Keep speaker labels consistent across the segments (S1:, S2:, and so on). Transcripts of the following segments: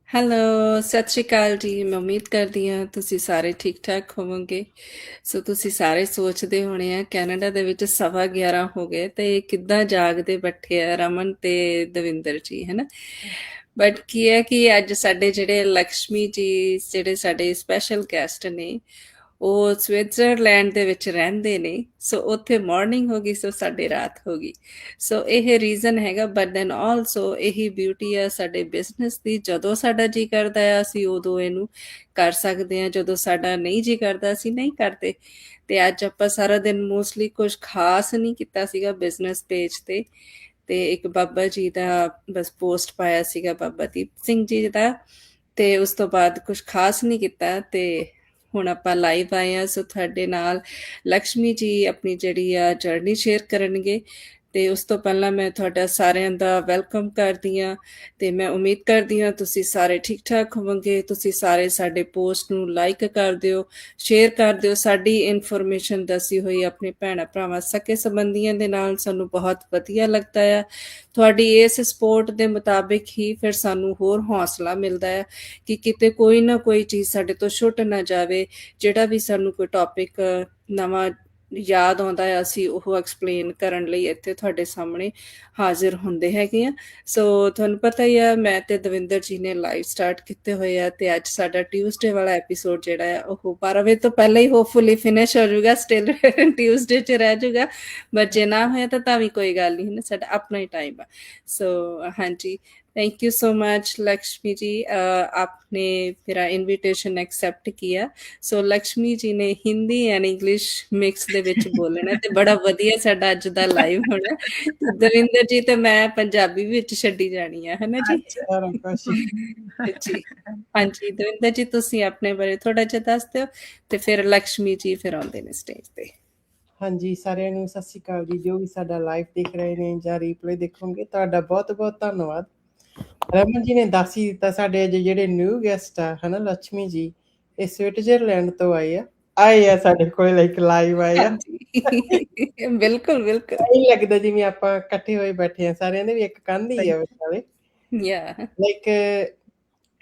S1: Hello, ਸਤਿ ਸ਼੍ਰੀ ਅਕਾਲ ਜੀ। ਮੈਂ ਉਮੀਦ ਕਰਦੀ ਹਾਂ ਤੁਸੀਂ ਸਾਰੇ ਠੀਕ-ਠਾਕ ਹੋਵੋਗੇ। ਸੋ ਤੁਸੀਂ ਸਾਰੇ ਸੋਚਦੇ ਹੋਣੇ ਆ ਕੈਨੇਡਾ ਦੇ ਵਿੱਚ 11:15 ਹੋ ਗਏ ਤੇ ਕਿੱਦਾਂ ਜਾਗਦੇ ਬੈਠੇ ਆ ਰਮਨ ਤੇ ਦਵਿੰਦਰ ਜੀ, ਹੈ ਨਾ? ਬਟ ਕੀ ਹੈ ਕਿ ਅੱਜ ਸਾਡੇ ਜਿਹੜੇ ਲਕਸ਼ਮੀ ਜੀ, ਜਿਹੜੇ ਸਾਡੇ ਸਪੈਸ਼ਲ ਗੈਸਟ ਨੇ, ਉਹ ਸਵਿਟਜ਼ਰਲੈਂਡ ਦੇ ਵਿੱਚ ਰਹਿੰਦੇ ਨੇ। ਸੋ ਉੱਥੇ ਮਾਰਨਿੰਗ ਹੋ ਗਈ, ਸੋ ਸਾਡੇ ਰਾਤ ਹੋ ਗਈ। ਸੋ ਇਹ ਰੀਜ਼ਨ ਹੈਗਾ, ਬਟ ਦੈਨ ਆਲਸੋ ਇਹੀ ਬਿਊਟੀ ਆ ਸਾਡੇ ਬਿਜ਼ਨਸ ਦੀ। ਜਦੋਂ ਸਾਡਾ ਜੀ ਕਰਦਾ ਆ ਅਸੀਂ ਉਦੋਂ ਇਹਨੂੰ ਕਰ ਸਕਦੇ ਹਾਂ, ਜਦੋਂ ਸਾਡਾ ਨਹੀਂ ਜੀ ਕਰਦਾ ਅਸੀਂ ਨਹੀਂ ਕਰਦੇ। ਤੇ ਅੱਜ ਆਪਾਂ ਸਾਰਾ ਦਿਨ ਮੋਸਟਲੀ ਕੁਝ ਖਾਸ ਨਹੀਂ ਕੀਤਾ ਸੀਗਾ ਬਿਜ਼ਨਸ ਪੇਜ ਤੇ ਇੱਕ ਬਾਬਾ ਜੀ ਦਾ ਬਸ ਪੋਸਟ ਪਾਇਆ ਸੀਗਾ, ਬਾਬਾ ਦੀਪ ਸਿੰਘ ਜੀ ਦਾ। ਤੇ ਉਸ ਤੋਂ ਬਾਅਦ ਕੁਝ ਖਾਸ ਨਹੀਂ ਕੀਤਾ ਤੇ ਹੁਣ ਆਪਾਂ ਲਾਈਵ ਆਏ ਆ। ਸੋ ਤੁਹਾਡੇ ਨਾਲ ਲਕਸ਼ਮੀ ਜੀ ਆਪਣੀ ਜਿਹੜੀ ਆ ਜਰਨੀ ਸ਼ੇਅਰ ਕਰਨਗੇ। ਤੇ ਉਸ ਤੋਂ ਪਹਿਲਾਂ ਮੈਂ ਤੁਹਾਡਾ ਸਾਰਿਆਂ ਦਾ ਵੈਲਕਮ ਕਰਦੀ ਹਾਂ ਤੇ ਮੈਂ ਉਮੀਦ ਕਰਦੀ ਹਾਂ ਤੁਸੀਂ ਸਾਰੇ ਠੀਕ ਠਾਕ ਹੋਵੋਗੇ। ਤੁਸੀਂ ਸਾਰੇ ਸਾਡੇ ਪੋਸਟ ਨੂੰ ਲਾਈਕ ਕਰ ਦਿਓ, ਸ਼ੇਅਰ ਕਰ ਦਿਓ। ਸਾਡੀ ਇਨਫੋਰਮੇਸ਼ਨ ਦੱਸੀ ਹੋਈ ਆਪਣੇ ਭੈਣਾਂ ਭਰਾਵਾਂ ਸਕੇ ਸੰਬੰਧੀਆਂ ਦੇ ਨਾਲ ਸਾਨੂੰ ਬਹੁਤ ਵਧੀਆ ਲੱਗਦਾ ਆ। ਤੁਹਾਡੀ ਇਸ ਸਪੋਰਟ ਦੇ ਮੁਤਾਬਿਕ ਹੀ ਫਿਰ ਸਾਨੂੰ ਹੋਰ ਹੌਸਲਾ ਮਿਲਦਾ ਹੈ ਕਿ ਕਿਤੇ ਕੋਈ ਨਾ ਕੋਈ ਚੀਜ਼ ਸਾਡੇ ਤੋਂ ਛੁੱਟ ਨਾ ਜਾਵੇ। ਜਿਹੜਾ ਵੀ ਸਾਨੂੰ ਕੋਈ ਟੌਪਿਕ ਨਵਾਂ ਯਾਦ ਆਉਂਦਾ ਹੈ ਅਸੀਂ ਉਹ ਐਕਸਪਲੇਨ ਕਰਨ ਲਈ ਇੱਥੇ ਤੁਹਾਡੇ ਸਾਹਮਣੇ ਹਾਜ਼ਰ ਹੁੰਦੇ ਹੈਗੇ ਆ। ਸੋ ਤੁਹਾਨੂੰ ਪਤਾ ਹੀ ਆ, ਮੈਂ ਤੇ ਦਵਿੰਦਰ ਜੀ ਨੇ ਲਾਈਵ ਸਟਾਰਟ ਕੀਤੇ ਹੋਏ ਆ ਤੇ ਅੱਜ ਸਾਡਾ ਟਿਊਜ਼ਡੇ ਵਾਲਾ ਐਪੀਸੋਡ ਜਿਹੜਾ ਆ ਉਹ 12 ਵਜੇ ਤੋਂ ਪਹਿਲਾਂ ਹੀ ਹੋਪਫੁਲੀ ਫਿਨਿਸ਼ ਹੋ ਜਾਊਗਾ। ਸਟਿਲ ਟਿਊਜ਼ਡੇ 'ਚ ਰਹਿ ਜਾਊਗਾ, ਬਟ ਜੇ ਨਾ ਹੋਇਆ ਤਾਂ ਵੀ ਕੋਈ ਗੱਲ ਨਹੀਂ, ਹੈ ਨਾ, ਸਾਡਾ ਆਪਣਾ ਹੀ ਟਾਈਮ ਆ। ਸੋ ਹਾਂਜੀ, thank you so much Lakshmi ji, आपने मेरा इनविटेशन एक्सेप्ट किया। सो लक्ष्मी जी ने हिंदी एंड इंग्लिश मिक्स ਦੇ ਵਿੱਚ ਬੋਲਣਾ ਤੇ ਬੜਾ ਵਧੀਆ ਸਾਡਾ ਅੱਜ ਦਾ ਲਾਈਵ ਹੋਣਾ। ਤੇ ਦਵਿੰਦਰ ਜੀ ਤੇ ਮੈਂ ਪੰਜਾਬੀ ਵਿੱਚ ਛੱਡੀ ਜਾਣੀ ਆ, ਹੈ ਨਾ ਜੀ? ਜੀ ਹਾਂਜੀ ਦਵਿੰਦਰ ਜੀ, ਤੁਸੀਂ ਆਪਣੇ ਬਾਰੇ ਥੋੜਾ ਜਿਹਾ ਦੱਸ ਦਿਓ ਤੇ ਫਿਰ ਲక్ష్ਮੀ ਜੀ ਫਿਰ ਆਉਂਦੇ ਨੇ ਸਟੇਜ ਤੇ।
S2: ਹਾਂਜੀ, ਸਾਰਿਆਂ ਨੂੰ ਸਤਿ ਸ਼੍ਰੀ ਅਕਾਲ ਜੀ। ਜੋ ਵੀ ਸਾਡਾ ਲਾਈਵ ਦੇਖ ਰਹੇ ਨੇ ਜਾਂ ਰੀਪਲੇ ਦੇਖੋਗੇ, ਤੁਹਾਡਾ ਬਹੁਤ ਬਹੁਤ ਧੰਨਵਾਦ। ਰਮਨ ਜੀ ਨੇ ਦੱਸ ਹੀ ਦਿੱਤਾ, ਸਾਡੇ ਅੱਜ ਜਿਹੜੇ ਨਿਊ ਗੈਸਟ ਆ ਹਨਾ ਲక్ష్ਮੀ ਜੀ, ਇਹ ਸਵਿਟਜ਼ਰਲੈਂਡ ਤੋਂ ਆਏ ਆ ਸਾਡੇ ਕੋਲ ਇੱਕ ਲਾਈਵ ਆਏ ਆ।
S1: ਬਿਲਕੁਲ ਬਿਲਕੁਲ
S2: ਨਹੀਂ ਲੱਗਦਾ ਜਿਵੇਂ ਆਪਾਂ ਇਕੱਠੇ ਹੋਏ ਬੈਠੇ ਆ, ਸਾਰਿਆਂ ਦੇ ਵੀ ਇੱਕ ਕੰਧ ਹੀ ਆ ਵਿਚਾਲੇ। ਲਾਈਕ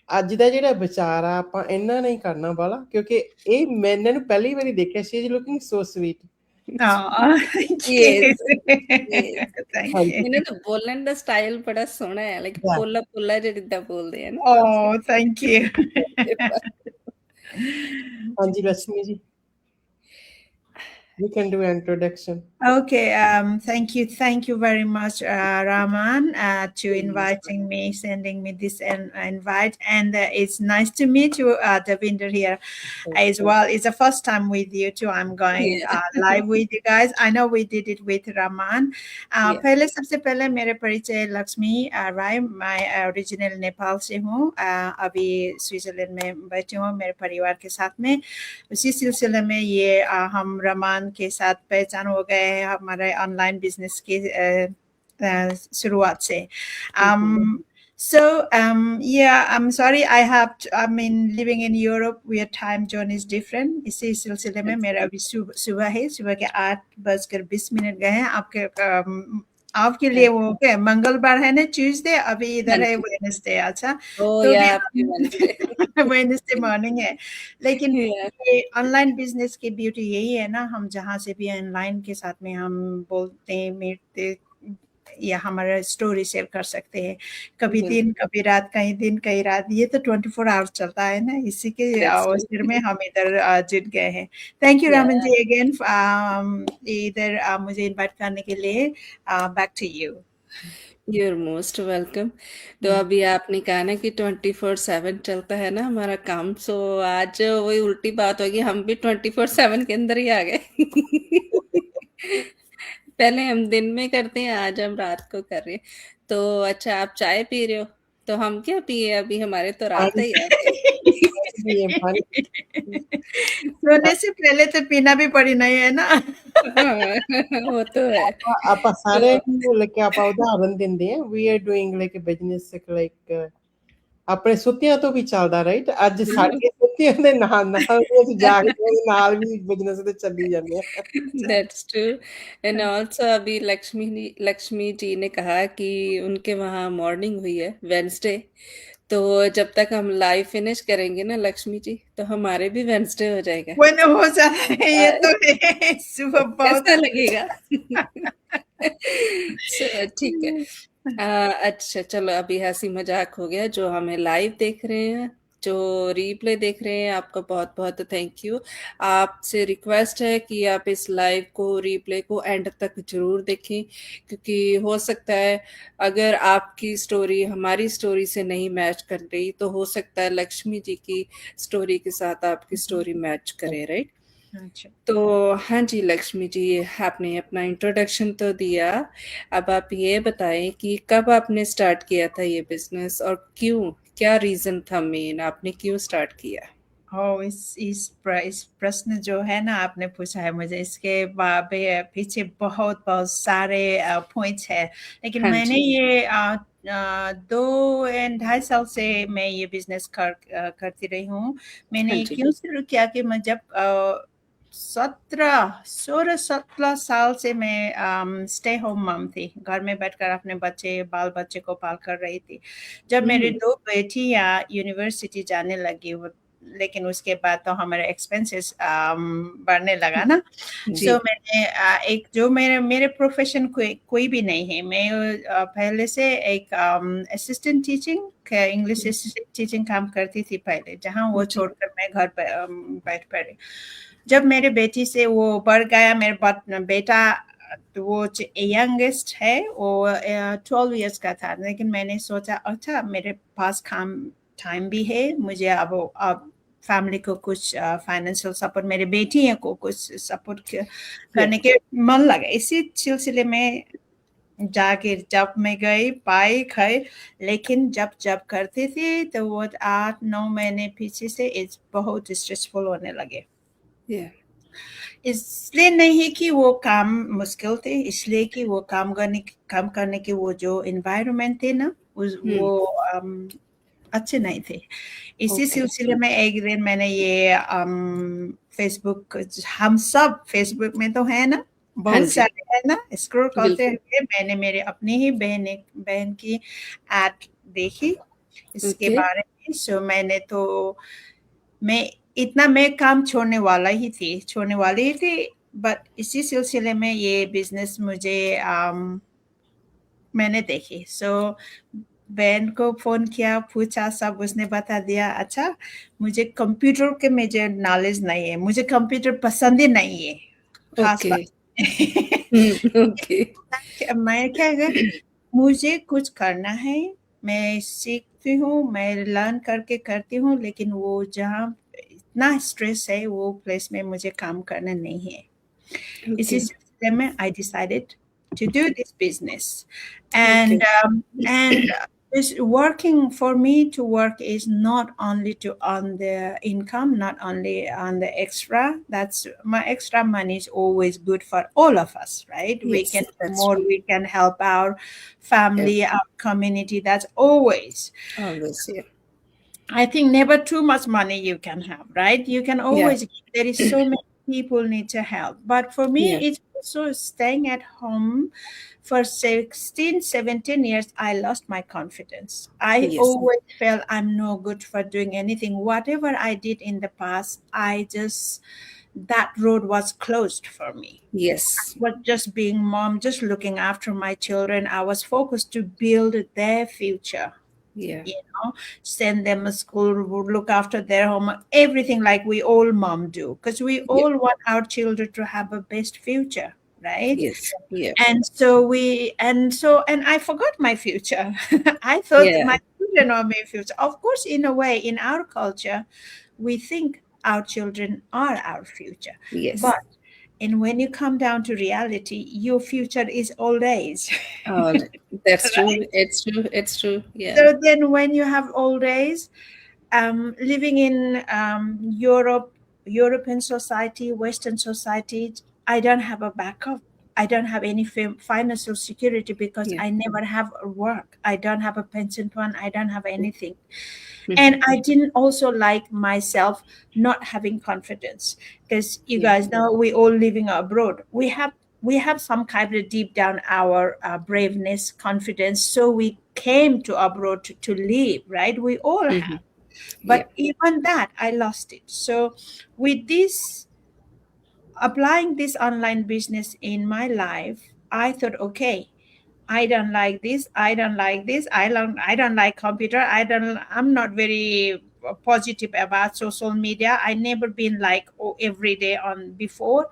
S2: ਅੱਜ ਦਾ ਜਿਹੜਾ ਵਿਚਾਰ ਆ ਆਪਾਂ ਇਹਨਾਂ ਨਹੀਂ ਕਰਨਾ ਵਾਲਾ, ਕਿਉਂਕਿ ਇਹ ਮੈਂ ਇਹਨਾਂ ਨੂੰ ਪਹਿਲੀ ਵਾਰੀ ਦੇਖਿਆ ਸੀ। Looking so sweet.
S1: ਇਹਨਾਂ ਦਾ ਬੋਲਣ ਦਾ ਸਟਾਈਲ ਬੜਾ ਸੋਹਣਾ ਹੈ, ਲਾਈਕ ਪੋਲਾ ਪੋਲਾ ਜਿੱਦਾਂ ਬੋਲਦੇ ਆ ਨਾ।
S3: Thank you.
S2: ਹਾਂਜੀ ਲక్ష్ਮੀ ਜੀ, you can do introduction.
S3: Okay, thank you very much, Raman, to inviting me, sending me this invite, and it's nice to meet you, Davinder here as well. It's the first time with you too. I'm going live with you guys. I know we did it with Raman. पहले सबसे पहले मेरे परिचय लक्ष्मी राय, मैं original Nepal से हूँ, अभी Switzerland में बैठी हूँ मेरे परिवार के साथ में। उसी सिलसिले में ये हम रमान के साथ पहचान हो गए हैं हमारे ऑनलाइन बिजनेस की शुरुआत से। So I'm sorry, I'm living in Europe where time zone is different. इसी सिलसिले में मेरा अभी सुबह है, सुबह के 8:20 गए हैं। आपके लिए वो क्या मंगलवार है ना, ट्यूसडे, अभी इधर है वेडनेसडे। अच्छा, तो वेडनेसडे मॉर्निंग है। लेकिन ऑनलाइन बिजनेस की ब्यूटी यही है ना, हम जहाँ से भी ऑनलाइन के साथ में हम बोलते हैं, मिलते या हमारा स्टोरी शेयर कर सकते हैं। कभी दिन कभी रात, कहीं दिन कहीं रात, ये तो 24 आवर्स चलता है ना। इसी के अवसर में हम इधर जुट गए हैं। Thank you Raman ji again इधर मुझे इनवाइट करने के लिए। Back to you.
S1: You're most welcome. तो अभी आपने कहा ना कि 24/7 चलता है ना हमारा काम। सो आज वही उल्टी बात होगी, हम भी 24/7 के अंदर ही आ गए। पहले हम दिन में करते हैं, आज हम रात को कर रहे हैं। तो अच्छा, आप चाय पी रहे हो, तो हम क्या पिए? अभी हमारे तो रात ही है।
S3: सोने से पहले तो पीना भी पड़ी नहीं है ना।
S1: वो तो है।
S2: ਆਪਾਂ ਸਾਰੇ ਨੂੰ like ਆਪਾਂ ਉਦਾਹਰਨ ਦਿੰਦੇ ਆ, we are doing like a business like ਆਪਣੇ ਸੁੱਤਿਆਂ ਤੋਂ ਵੀ ਚੱਲਦਾ, ਰਾਈਟ? ਅੱਜ ਸਾਡੇ ਸੁੱਤਿਆਂ ਕੀਤੀ ਉਹਦੇ ਨਾਲ ਵੀ ਅਸੀਂ ਜਾ ਕੇ ਉਹਦੇ ਨਾਲ ਵੀ ਬਿਜ਼ਨਸ ਤੇ ਚੱਲੀ ਜਾਂਦੇ ਆ।
S1: That's true. एंड ऑल्सो अभी लक्ष्मी जी ने कहा कि उनके वहाँ मॉर्निंग हुई है वेंसडे, तो जब तक हम लाइव फिनिश करेंगे ना लक्ष्मी जी, तो हमारे भी वेंसडे हो जाएगा।
S3: Bueno, हो जाता है ये तो है सुबह बहुत
S1: कैसा लगेगा? ठीक है। अच्छा चलो, अभी हंसी मजाक हो गया। जो हमें लाइव देख रहे हैं, जो रीप्ले देख रहे हैं, आपका बहुत बहुत थैंक यू। आपसे रिक्वेस्ट है कि आप इस लाइव को, रीप्ले को एंड तक जरूर देखें, क्योंकि हो सकता है अगर आपकी स्टोरी हमारी स्टोरी से नहीं मैच कर रही, तो हो सकता है लक्ष्मी जी की स्टोरी के साथ आपकी स्टोरी मैच करे, राइट?
S3: अच्छा।
S1: तो हाँ जी लक्ष्मी जी, आपने अपना इंट्रोडक्शन तो दिया। अब आप ये बताएं कि कब आपने स्टार्ट किया था ये बिजनेस, और क्यों, क्या रीजन था मेन, आपने क्यों स्टार्ट किया?
S3: इस प्रश्न जो है ना आपने पूछा है मुझे, इसके पीछे बहुत बहुत सारे पॉइंट्स है, लेकिन
S1: हाँ
S3: मैंने
S1: जी।
S3: ये 2.5 साल से मैं ये बिजनेस करती रही हूँ। मैंने
S1: हाँ जी।
S3: क्यों शुरू किया कि मैं जब 17 साल से मैं स्टे होम मम थी, घर में बैठकर अपने बाल बच्चे को पाल कर रही थी। जब मेरे 2 बेटियां यूनिवर्सिटी जाने लगी, लेकिन उसके बाद तो हमारे एक्सपेंसेस बढ़ने लगा ना।
S1: जी।
S3: सो मैंने एक जो मेरे प्रोफेशन कोई भी नहीं है। मैं पहले से एक assistant teaching, English assistant teaching काम करती थी पहले, जहाँ वो
S1: जी।
S3: छोड़कर मैं घर पर बैठ पड़ी। जब मेरे बेटी से वो बढ़ गया, मेरे बेटा तो वो यंगेस्ट है, वो 12 इयर्स का था, लेकिन मैंने सोचा अच्छा मेरे पास टाइम भी है, मुझे अब फैमिली को कुछ फाइनेंशियल सपोर्ट, मेरे बेटी को कुछ सपोर्ट करने के मन लगा। इसी सिलसिले में जाके जब मैं गई पाई खाई, लेकिन जब करते थे तो वो 8-9 महीने पीछे से बहुत स्ट्रेसफुल होने लगे। इसलिए नहीं कि वो काम मुश्किल थे, इसलिए कि वो काम करने के वो जो एनवायरनमेंट थे ना, वो अच्छे नहीं थे। इसी सिलसिले में एक दिन मैंने ये फेसबुक, हम सब फेसबुक में तो है ना, बहुत सारे है ना, स्क्रॉल करते हुए मैंने मेरे अपनी ही बहन की एड देखी इसके बारे में। सो मैं काम छोड़ने वाली ही थी, बट इसी सिलसिले में ये बिजनेस मुझे मैंने देखी। सो बहन को फोन किया, पूछा, सब उसने बता दिया। अच्छा, मुझे कंप्यूटर के मुझे नॉलेज नहीं है, मुझे कंप्यूटर पसंद ही नहीं है, खास बात। मैं क्या मुझे कुछ करना है, मैं सीखती हूँ, मैं लर्न करके करती हूँ, लेकिन वो जहाँ इतना स्ट्रेस है वो प्लेस में मुझे काम करना नहीं है। इसी सिलसिले में I decided to do this business, and this working for me to work is not only to earn the income, not only on the extra. That's my extra money is always good for all of us, right? We can do more, we can help our family, our community. That's always. I think never too much money you can have, right? You can always, there is so many people need to help. But for me, it's also staying at home for 16, 17 years, I lost my confidence. I always felt I'm no good for doing anything. Whatever I did in the past, that road was closed for me.
S1: Yes.
S3: But just being mom, just looking after my children, I was focused to build their future. Send them to school, look after their home, everything like we all mom do, because we all want our children to have a best future, right? And I forgot my future. I thought my children are my future. Of course, in a way, in our culture, we think our children are our future. But when you come down to reality, your future is old age.
S1: Oh, that's true. It's true. Yeah.
S3: So then when you have old age, living in European society, Western society, I don't have a backup. I don't have any financial security because
S1: Yeah.
S3: I never have a work. I don't have a pension fund. I don't have anything.
S1: Mhm.
S3: And I didn't also like myself not having confidence, because you
S1: Yeah.
S3: guys know we all living abroad. We have some kind of deep down our braveness, confidence. So we came to abroad to live, right? We all
S1: Mhm.
S3: have.
S1: Yeah.
S3: But even that, I lost it. So with this, applying this online business in my life, I thought, okay, I don't like this. I don't like this. I don't like computer. I'm not very positive about social media. I never been like every day on before.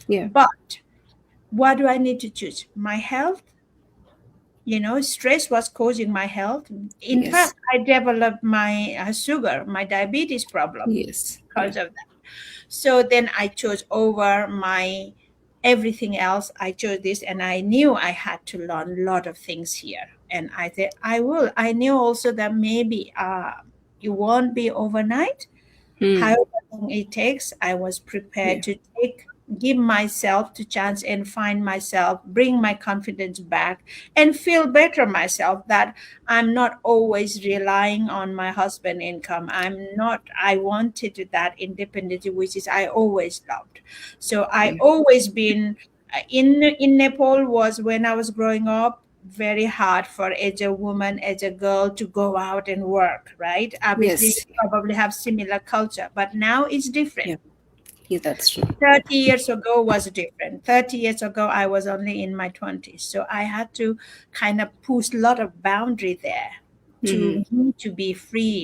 S1: Yeah.
S3: But what do I need to choose? My health, stress was causing my health. In
S1: Yes.
S3: fact, I developed my sugar, my diabetes problem
S1: Yes.
S3: because
S1: Yeah.
S3: of that. So then I chose over my everything else. I chose this, and I knew I had to learn a lot of things here. And I said, I will. I knew also that maybe it won't be overnight.
S1: Hmm.
S3: However long it takes, I was prepared
S1: Yeah.
S3: to give myself the chance and find myself, bring my confidence back, and feel better myself, that I'm not always relying on my husband income. I wanted that independence, which is I always loved. So I
S1: Yeah.
S3: always been in Nepal. Was when I was growing up, very hard for as a woman, as a girl, to go out and work, right? Obviously
S1: Yes.
S3: you probably have similar culture, but now it's different.
S1: Yeah. Yeah. That's true.
S3: 30 years ago was different. 30 years ago I was only in my 20s, so I had to kind of push a lot of boundary there
S1: Mhm.
S3: to be free,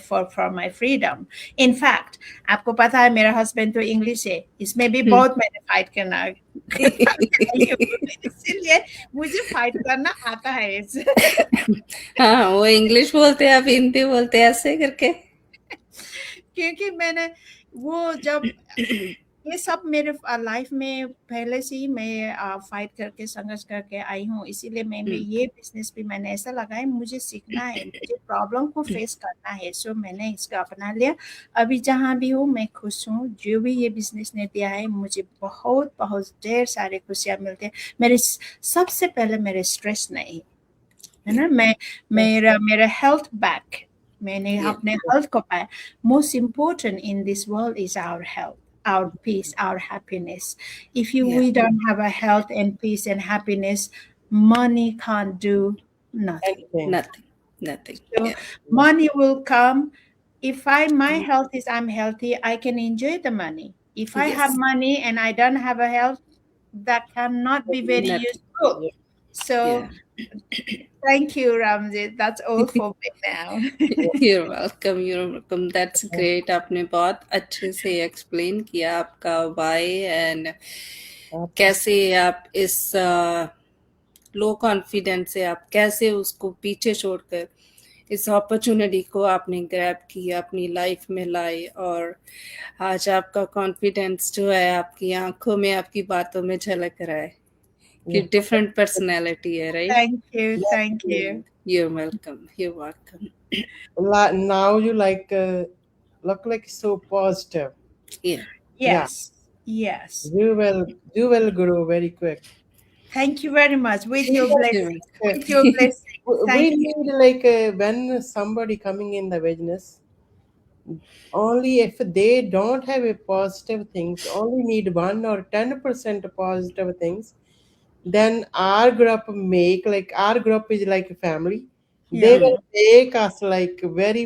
S3: for my freedom. In fact, आपको पता है मेरा husband तो English है, इसमें भी
S1: Hmm.
S3: बहुत मैंने फाइट करना इसीलिए मुझे फाइट करना आता है
S1: हाँ, वो इंग्लिश बोलते हैं, आप हिंदी बोलते हैं, ऐसे करके।
S3: क्योंकि मैंने वो जब ये सब मेरे लाइफ में पहले से ही मैं फाइट करके संघर्ष करके आई हूँ, इसीलिए मैं भी ये बिजनेस भी मैंने ऐसा लगा है, मुझे सीखना है, मुझे प्रॉब्लम को फेस करना है। सो मैंने इसका अपना लिया। अभी जहाँ भी हूँ मैं खुश हूँ। जो भी ये बिजनेस ने दिया है मुझे बहुत बहुत ढेर सारे खुशियाँ मिलती है। मेरे सबसे पहले मेरे स्ट्रेस नहीं है ना, मेरा हेल्थ बैक, मैंने
S1: Yeah.
S3: अपने हेल्थ को पाया। Most important in this world is our health, our peace, our happiness. If
S1: Yeah.
S3: we don't have a health and peace and happiness, money can't do nothing.
S2: Anything.
S1: Nothing.
S3: So
S1: Yeah.
S3: money will come. If my health is I'm healthy, I can enjoy the money. If I have
S1: Yes.
S3: money and I don't have a health, that cannot be very
S1: Nothing.
S3: useful.
S2: Yeah.
S3: So
S1: Yeah.
S3: thank you, Ramjit. That's all for me now.
S1: You're welcome. You're welcome. That's great. आपने बहुत अच्छे से explain किया आपका why and कैसे आप इस low confidence से आप कैसे उसको पीछे छोड़कर इस अपॉर्चुनिटी को आपने ग्रैब किया, अपनी लाइफ में लाए, और आज आपका कॉन्फिडेंस जो है आपकी आंखों में, आपकी बातों में झलक रहा है कि
S2: Yeah.
S1: डिफरेंट पर्सनैलिटी है, right?
S3: Thank you. Thank you.
S1: You're welcome. You're welcome.
S2: Now you look like so positive.
S1: Yeah.
S3: Yes. Yes.
S2: You will grow very quick.
S3: Thank you very much. With your
S1: You're
S3: blessing.
S1: welcome.
S3: With your blessing.
S2: We
S3: Thank you.
S2: need when somebody coming in the business, only if they don't have a positive things, only need 1 or 10% positive things, then our group our group is like a family. They
S3: Yeah.
S2: will make us like very,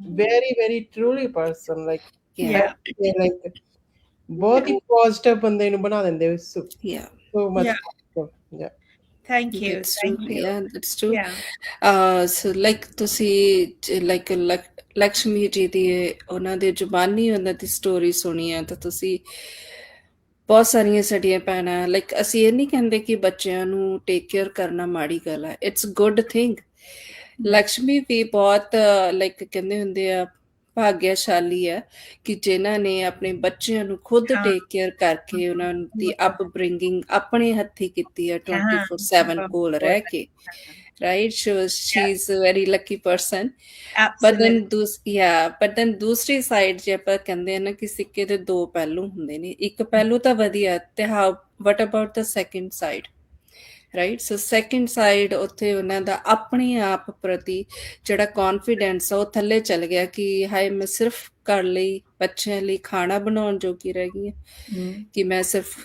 S2: very, very truly person, like
S3: Yeah.
S2: they like बहुत ही positive बंदे ਨੂੰ ਬਣਾ ਦਿੰਦੇ so
S1: Yeah.
S2: much
S3: Yeah.
S2: positive. Yeah.
S3: Thank you.
S1: That's true.
S3: Thank you.
S1: Yeah, that's true.
S3: Yeah.
S1: So like ਤੁਸੀਂ like Lakshmi ਜੀ ਦੀ ਉਹਨਾਂ ਦੇ ਜ਼ੁਬਾਨੀ ਉਹਨਾਂ ਦੀ ਸਟੋਰੀ ਸੁਣੀ ਹੈ ਤਾਂ ਤੁਸੀਂ ਬਹੁਤ ਸਾਰੀਆਂ ਸਾਡੀਆਂ ਭੈਣਾਂ ਲਾਈਕ ਅਸੀਂ ਇਹ ਨਹੀਂ ਕਹਿੰਦੇ ਕਿ ਬੱਚਿਆਂ ਨੂੰ ਟੇਕ ਕੇਅਰ ਕਰਨਾ ਮਾੜੀ ਗੱਲ ਹੈ, ਇਟਸ ਗੁੱਡ ਥਿੰਗ। ਲక్ష్ਮੀ ਵੀ ਬਹੁਤ ਲਾਈਕ ਕਹਿੰਦੇ ਹੁੰਦੇ ਆ ਭਾਗਿਆਸ਼ਾਲੀ ਹੈ ਕਿ ਜਿਨ੍ਹਾਂ ਨੇ ਆਪਣੇ ਬੱਚਿਆਂ ਨੂੰ ਖੁਦ
S3: ਹਾਂ।
S1: ਟੇਕ ਕੇਅਰ ਕਰਕੇ ਉਹਨਾਂ ਦੀ ਅਪਬ੍ਰਿੰਗਿੰਗ ਆਪਣੇ ਹੱਥੀਂ ਕੀਤੀ ਹੈ 24/7 ਕੋਲ ਰਹਿ ਕੇ, right? She's a very lucky person.
S3: Absolutely.
S1: but then ਦੂਸਰੀ ਸਾਈਡ ਜੇ ਆਪਾਂ ਕਹਿੰਦੇ ਆ ਨਾ ਕਿ ਸਿੱਕੇ ਦੇ ਦੋ ਪਹਿਲੂ ਹੁੰਦੇ ਨੇ, ਇੱਕ ਪਹਿਲੂ ਤਾਂ ਵਧੀਆ ਤੇ what about the second side, right? So second side ਉੱਥੇ ਉਹਨਾਂ ਦਾ ਆਪਣੇ ਆਪ ਪ੍ਰਤੀ ਜਿਹੜਾ ਕੌਨਫੀਡੈਂਸ ਆ ਉਹ ਥੱਲੇ ਚੱਲ ਗਿਆ ਕਿ ਹਾਏ ਮੈਂ ਸਿਰਫ ਘਰ ਲਈ ਬੱਚਿਆਂ ਲਈ ਖਾਣਾ ਬਣਾਉਣ ਜੋਗੀ ਰਹਿ ਗਈ ਹਾਂ, ਕਿ ਮੈਂ ਸਿਰਫ